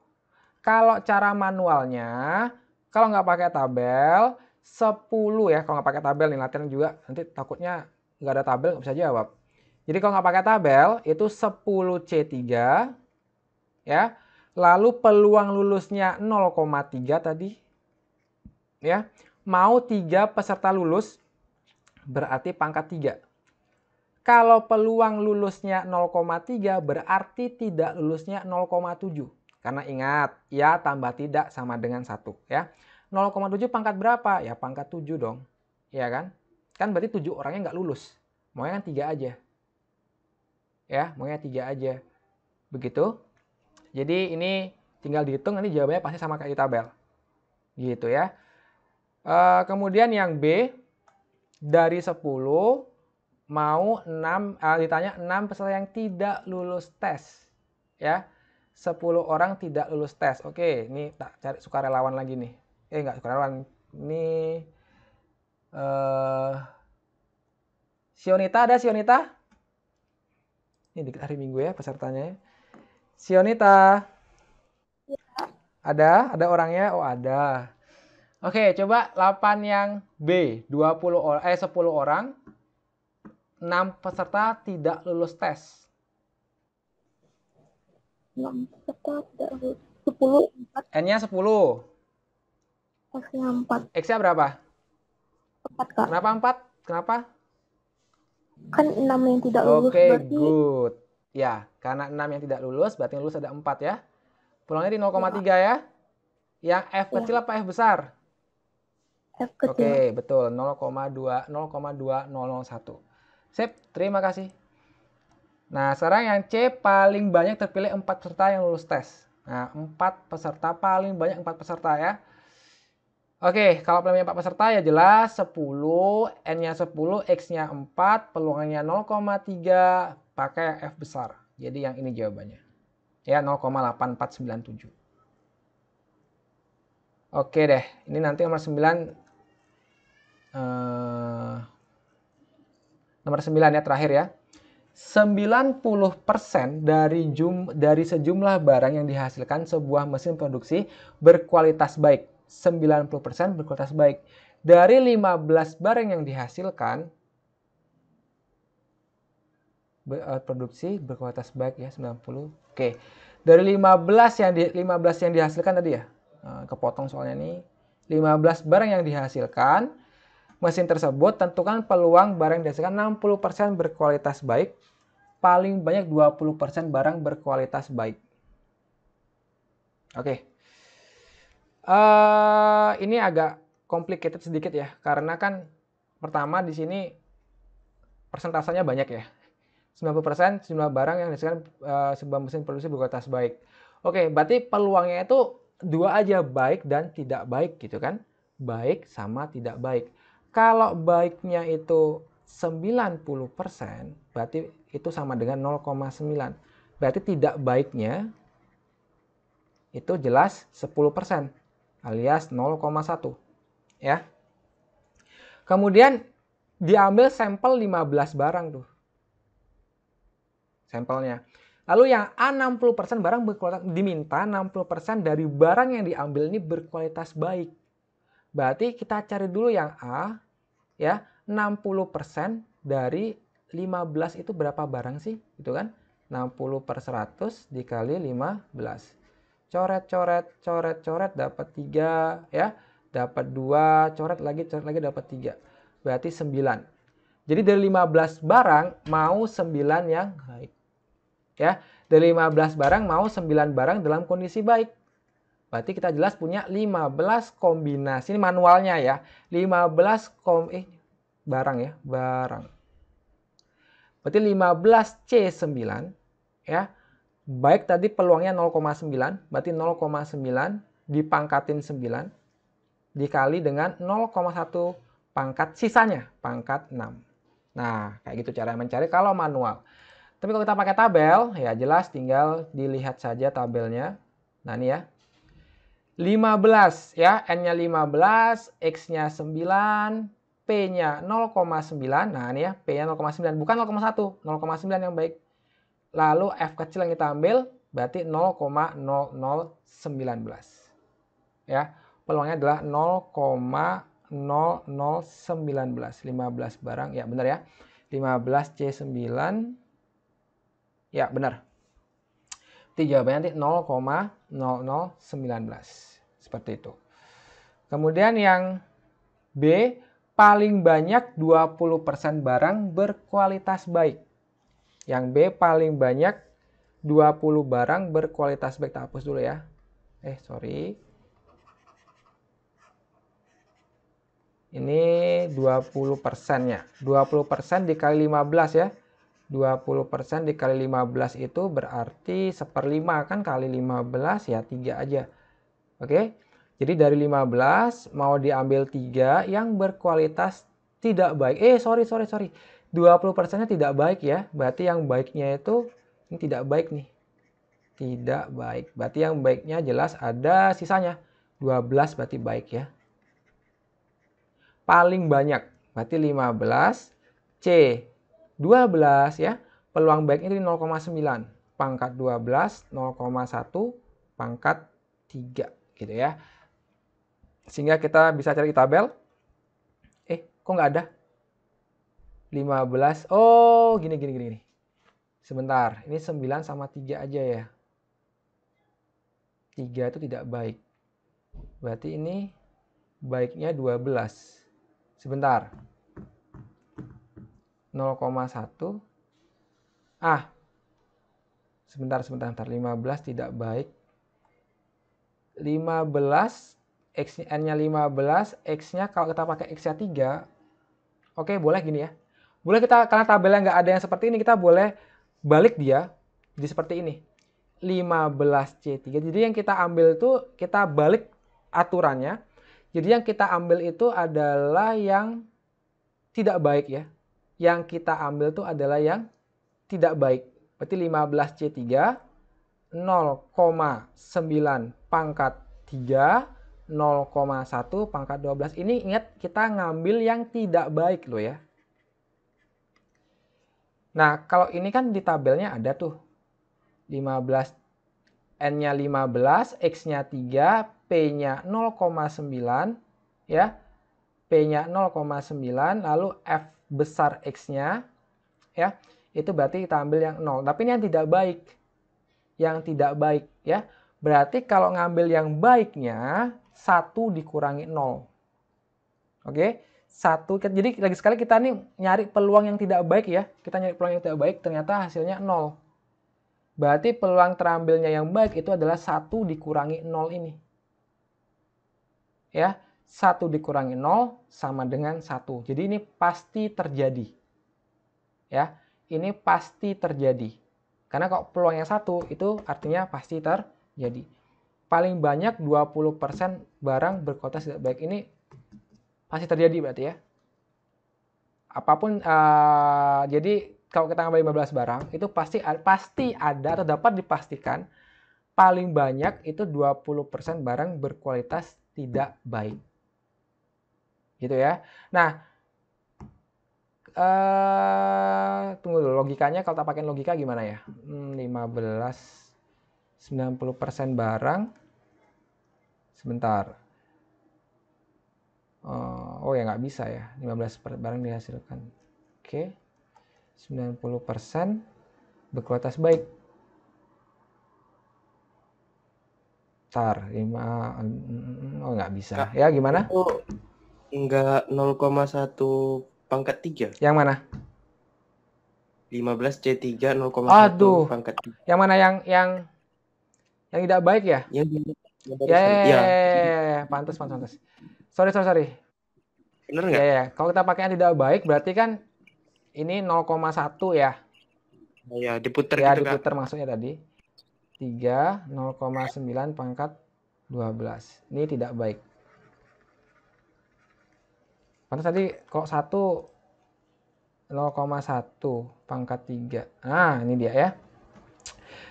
Kalau cara manualnya, kalau nggak pakai tabel, 10 ya, kalau nggak pakai tabel nih latihan juga, nanti takutnya nggak ada tabel nggak bisa jawab. Jadi kalau nggak pakai tabel, itu 10C3, ya. Lalu peluang lulusnya 0,3 tadi, ya. Mau 3 peserta lulus, berarti pangkat 3. Kalau peluang lulusnya 0,3, berarti tidak lulusnya 0,7. Karena ingat, ya tambah tidak sama dengan 1, ya. 0,7 pangkat berapa? Ya pangkat 7 dong, ya kan? Kan berarti 7 orangnya nggak lulus. Maunya kan 3 aja. Ya, maunya 3 aja. Begitu. Jadi ini tinggal dihitung, nanti jawabannya pasti sama kayak di tabel. Gitu ya. Kemudian yang B, dari 10 mau 6, ditanya 6 peserta yang tidak lulus tes. Ya, 10 orang tidak lulus tes. Oke, ini tak cari sukarelawan lagi nih. Enggak sukarelawan. Ini Sionita, ada Sionita? Ini dikit hari Minggu ya pesertanya. Sionita. Ada orangnya? Oh, ada. Oke, coba 8 yang B, 10 orang, 6 peserta tidak lulus tes.
6 peserta tidak lulus. 10, 4.
N-nya 10.
X-nya 4.
X-nya berapa?
4, Kak.
Kenapa 4? Kenapa?
Kan 6 yang tidak lulus
Oke,
berarti
good. Ya, karena 6 yang tidak lulus, berarti yang lulus ada 4 ya. Peluangnya di 0,3 ya. Yang F kecil apa F besar?
F kecil.
Oke, betul. 0,2001. Sip, terima kasih. Nah, sekarang yang C paling banyak terpilih 4 peserta yang lulus tes. Nah, 4 peserta, paling banyak 4 peserta ya. Oke, kalau paling banyak 4 peserta ya jelas 10, N-nya 10, X-nya 4, peluangnya 0,3, pakai F besar. Jadi yang ini jawabannya. Ya, 0,8497. Oke deh, ini nanti nomor 9. Nomor 9 ya, terakhir ya. 90% dari sejumlah barang yang dihasilkan sebuah mesin produksi berkualitas baik. 90% berkualitas baik. Dari 15 barang yang dihasilkan, produksi berkualitas baik ya, 90. Oke. Dari 15 yang dihasilkan tadi ya. Kepotong soalnya nih. 15 barang yang dihasilkan, mesin tersebut tentukan peluang barang yang dihasilkan 60% berkualitas baik, paling banyak 20% barang berkualitas baik. Oke. Ini agak complicated sedikit ya, karena kan pertama di sini persentasenya banyak ya. 90% jumlah barang yang dihasilkan sebuah mesin produksi berkualitas baik. Oke, berarti peluangnya itu 2 aja, baik dan tidak baik gitu kan. Baik sama tidak baik. Kalau baiknya itu 90%, berarti itu sama dengan 0,9. Berarti tidak baiknya itu jelas 10% alias 0,1 ya. Kemudian diambil sampel 15 barang tuh. Sampelnya. Lalu yang A 60% barang berkualitas, diminta 60% dari barang yang diambil ini berkualitas baik. Berarti kita cari dulu yang A ya, 60% dari 15 itu berapa barang sih? Gitu kan? 60/100 dikali 15. Coret dapat 3 ya. Dapat 2, coret lagi dapat 3. Berarti 9. Jadi dari 15 barang mau 9 yang baik. Ya, dari 15 barang mau 9 barang dalam kondisi baik. Berarti kita jelas punya 15 kombinasi. Ini manualnya ya. 15 barang ya, barang. Berarti 15C9 ya. Baik tadi peluangnya 0,9, berarti 0,9 dipangkatin 9 dikali dengan 0,1 pangkat sisanya, pangkat 6. Nah, kayak gitu cara mencari kalau manual. Tapi kalau kita pakai tabel, ya jelas tinggal dilihat saja tabelnya. Nah, ini ya. 15 ya, N-nya 15, X-nya 9, P-nya 0,9. Nah, ini ya, P-nya 0,9, bukan 0,1, 0,9 yang baik. Lalu F kecil yang kita ambil berarti 0,0019. Ya. Peluangnya adalah 0,0019. 15 barang. Ya, benar ya. 15C9. Ya, benar. Itu jawabannya nanti 0,0019. Seperti itu. Kemudian yang B, paling banyak 20% barang berkualitas baik. Yang B, paling banyak 20 barang berkualitas baik. Kita hapus dulu ya. Sorry. Ini 20%-nya. 20% dikali 15 ya. 20% dikali 15 itu berarti 1/5 kan, kali 15 ya 3 aja. Oke. Jadi dari 15 mau diambil 3 yang berkualitas tidak baik. Sorry. 20%-nya tidak baik ya. Berarti yang baiknya itu ini tidak baik nih. Tidak baik. Berarti yang baiknya jelas ada sisanya. 12 berarti baik ya. Paling banyak berarti 15, C 12 ya. Peluang baik ini 0,9. Pangkat 12, 0,1 pangkat 3 gitu ya. Sehingga kita bisa cari tabel. Kok nggak ada? 15. Oh, gini. Sebentar, ini 9 sama 3 aja ya. 3 itu tidak baik. Berarti ini baiknya 12. Sebentar. 0,1. Sebentar. 15 tidak baik. 15, N-nya 15, X-nya kalau kita pakai X-nya 3. Oke, boleh gini ya. Boleh kita, karena tabelnya nggak ada yang seperti ini, kita boleh balik dia di seperti ini. 15C3. Jadi yang kita ambil itu, kita balik aturannya. Jadi yang kita ambil itu adalah yang tidak baik ya. Yang kita ambil itu adalah yang tidak baik. Berarti 15C3, 0,9 pangkat 3, 0,1 pangkat 12. Ini ingat kita ngambil yang tidak baik loh ya. Nah, kalau ini kan di tabelnya ada tuh. 15, N-nya 15, X-nya 3, P-nya 0,9 ya. P-nya 0,9, lalu F besar X-nya ya. Itu berarti kita ambil yang 0. Tapi ini yang tidak baik. Yang tidak baik ya. Berarti kalau ngambil yang baiknya 1 dikurangi 0. Oke? 1. Jadi lagi sekali kita nih nyari peluang yang tidak baik ya. Kita nyari peluang yang tidak baik, ternyata hasilnya 0. Berarti peluang terambilnya yang baik itu adalah 1 dikurangi 0 ini. Ya, 1 dikurangi 0 sama dengan 1. Jadi ini pasti terjadi. Ya, ini pasti terjadi. Karena kalau peluangnya 1 itu artinya pasti terjadi. Paling banyak 20% barang berkualitas tidak baik. Ini pasti terjadi berarti ya. apapun, jadi kalau kita ngambil 15 barang, itu pasti ada atau dapat dipastikan paling banyak itu 20% barang berkualitas tidak baik. Gitu ya. Nah, tunggu dulu, logikanya kalau tak pakai logika gimana ya? 90% barang, sebentar. Oh ya nggak bisa ya, 15 barang dihasilkan. Oke, 90% berkualitas baik. Ntar, 5, oh nggak bisa.
Kak,
Ya gimana?
itu enggak 0,1 pangkat 3.
Yang mana?
15C3 0,1
Aduh,
pangkat 3.
yang mana yang tidak baik ya?
Yang
Ya, pantas. Sorry.
Bener nggak?
Ya, kalau kita pakai yang tidak baik berarti kan ini 0,1 ya.
Ya, diputer
Ya,
gitu,
diputer
Kak.
maksudnya tadi. 3, 0,9 pangkat 12. Ini tidak baik. Pantas tadi kok 0,1 pangkat 3. Nah, ini dia ya.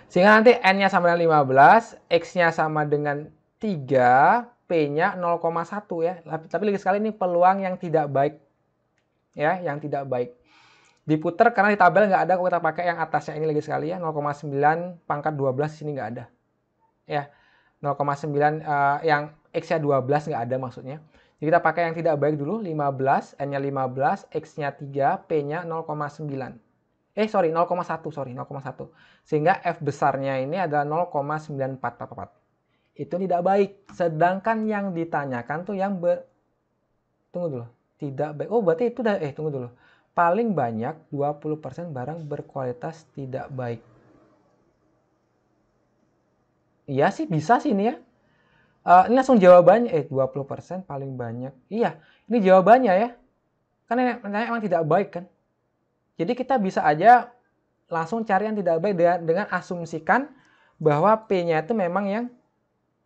Sehingga nanti N-nya sama dengan 15, X-nya sama dengan 3, P-nya 0,1 ya. Tapi lagi sekali ini peluang yang tidak baik. Ya, yang tidak baik. Diputer karena di tabel nggak ada kalau kita pakai yang atasnya ini lagi sekali ya. 0,9 pangkat 12 di sini nggak ada. Ya, 0,9 yang X-nya 12 nggak ada maksudnya. Jadi kita pakai yang tidak baik dulu, 15, N-nya 15, X-nya 3, P-nya 0,9. 0,1. Sehingga F besarnya ini adalah 0,9444. Itu tidak baik. Sedangkan yang ditanyakan tuh yang tunggu dulu. Tidak baik. Oh, berarti itu udah tunggu dulu. Paling banyak 20% barang berkualitas tidak baik. Iya sih, bisa sih ini ya. Ini langsung jawabannya 20% paling banyak. Iya, ini jawabannya ya. Karena emang tidak baik kan. Jadi kita bisa aja langsung cari yang tidak baik dengan asumsikan bahwa P-nya itu memang yang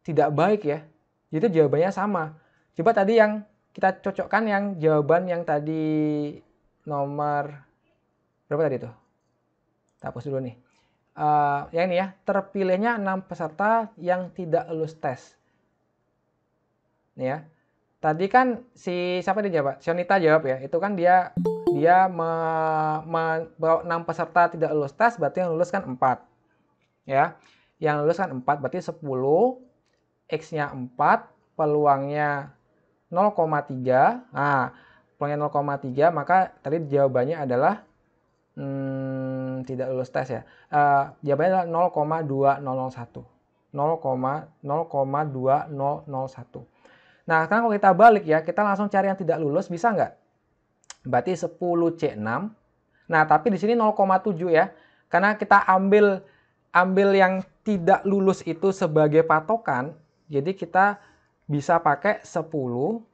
tidak baik ya. Jadi jawabannya sama. Coba tadi yang kita cocokkan yang jawaban yang tadi nomor berapa tadi tuh? Kita hapus dulu nih. Yang ini ya, terpilihnya 6 peserta yang tidak lulus tes. Nih ya. Tadi kan siapa dia jawab? Sionita jawab ya. Itu kan dia 6 peserta tidak lulus tes, berarti yang lulus kan 4. Ya. Yang lulus kan 4, berarti 10, X-nya 4, peluangnya 0,3. Nah, peluangnya 0,3, maka tadi jawabannya adalah tidak lulus tes ya. Jawabannya adalah 0,2001. 0,2001. Nah, sekarang kalau kita balik ya, kita langsung cari yang tidak lulus, bisa nggak? Berarti 10C6. Nah, tapi di sini 0,7 ya. Karena kita ambil yang tidak lulus itu sebagai patokan, jadi kita bisa pakai 10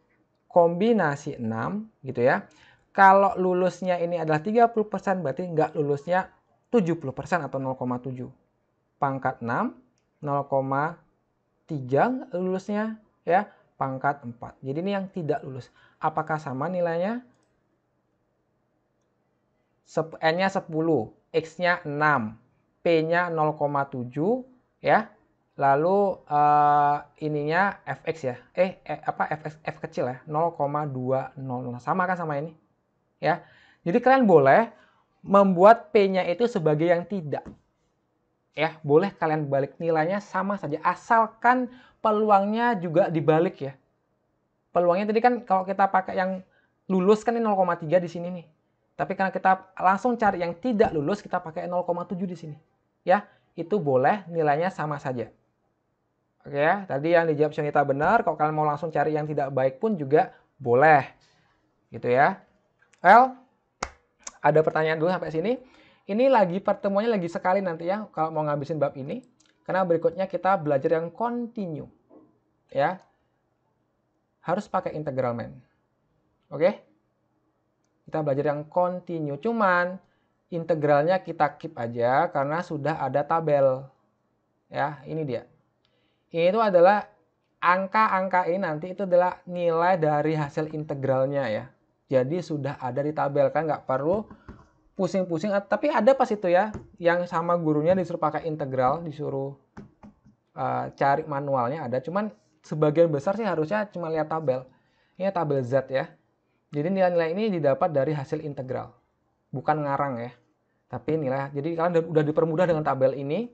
kombinasi 6 gitu ya. Kalau lulusnya ini adalah 30%, berarti nggak lulusnya 70% atau 0,7. Pangkat 6, 0,3 lulusnya ya, pangkat 4. Jadi ini yang tidak lulus. Apakah sama nilainya? N-nya 10, X-nya 6, P-nya 0,7 ya. Lalu ininya Fx ya. F kecil ya, 0,200. Sama kan sama ini? Ya. Jadi kalian boleh membuat P-nya itu sebagai yang tidak. Ya, boleh kalian balik nilainya sama saja asalkan peluangnya juga dibalik ya. Peluangnya tadi kan kalau kita pakai yang lulus kan ini 0,3 di sini nih. Tapi karena kita langsung cari yang tidak lulus, kita pakai 0,7 di sini. Ya, itu boleh nilainya sama saja. Oke ya, tadi yang dijawab Sionita benar. Kalau kalian mau langsung cari yang tidak baik pun juga boleh. Gitu ya. Well, ada pertanyaan dulu sampai sini. Ini lagi pertemuannya lagi sekali nanti ya kalau mau ngabisin bab ini. Karena berikutnya kita belajar yang continue. Ya. Harus pakai integral man. Oke? Kita belajar yang continue. Cuman integralnya kita keep aja karena sudah ada tabel. Ya, ini dia. Ini itu adalah angka-angka ini nanti itu adalah nilai dari hasil integralnya ya. Jadi sudah ada di tabel, kan nggak perlu pusing-pusing. Tapi ada pas itu ya, yang sama gurunya disuruh pakai integral, disuruh cari manualnya ada. Cuman sebagian besar sih harusnya cuma lihat tabel. Ini tabel Z ya. Jadi nilai-nilai ini didapat dari hasil integral, bukan ngarang ya. Tapi nilai. Jadi kalian udah dipermudah dengan tabel ini.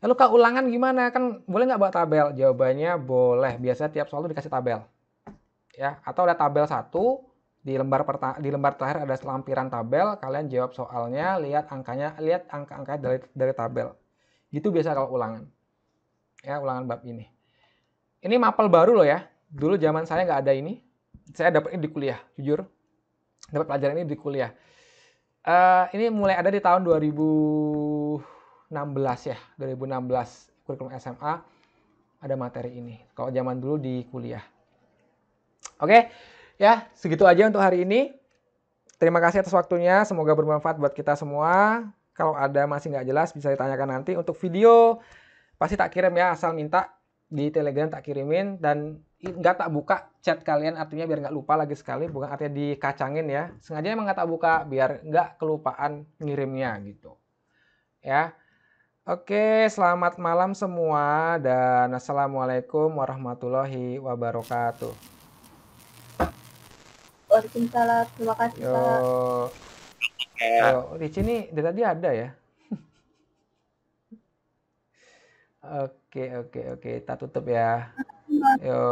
Lalu Kak, ulangan gimana? Kan boleh nggak buat tabel? Jawabannya boleh. Biasanya tiap soal itu dikasih tabel. Ya, atau ada tabel 1 di lembar terakhir ada lampiran tabel, kalian jawab soalnya, lihat angkanya, lihat angka-angka dari tabel. Gitu biasa kalau ulangan. Ya, ulangan bab ini. Ini mapel baru loh ya. Dulu zaman saya nggak ada ini. Saya dapat ini di kuliah, jujur. Dapat pelajaran ini di kuliah. Ini mulai ada di tahun 2016 ya. 2016 kurikulum SMA ada materi ini. Kalau zaman dulu di kuliah. Oke, ya segitu aja untuk hari ini. Terima kasih atas waktunya. Semoga bermanfaat buat kita semua. Kalau ada masih nggak jelas bisa ditanyakan nanti. Untuk video pasti tak kirim ya, asal minta di Telegram tak kirimin, dan nggak tak buka chat kalian, artinya biar nggak lupa lagi sekali, bukan artinya dikacangin ya. Sengaja emang nggak tak buka biar nggak kelupaan ngirimnya gitu. Ya. Oke, selamat malam semua dan assalamualaikum warahmatullahi wabarakatuh.
Waalaikumsalam. Terima kasih, Pak.
Yo, di sini dari tadi ada ya. Oke, kita tutup ya. Yo.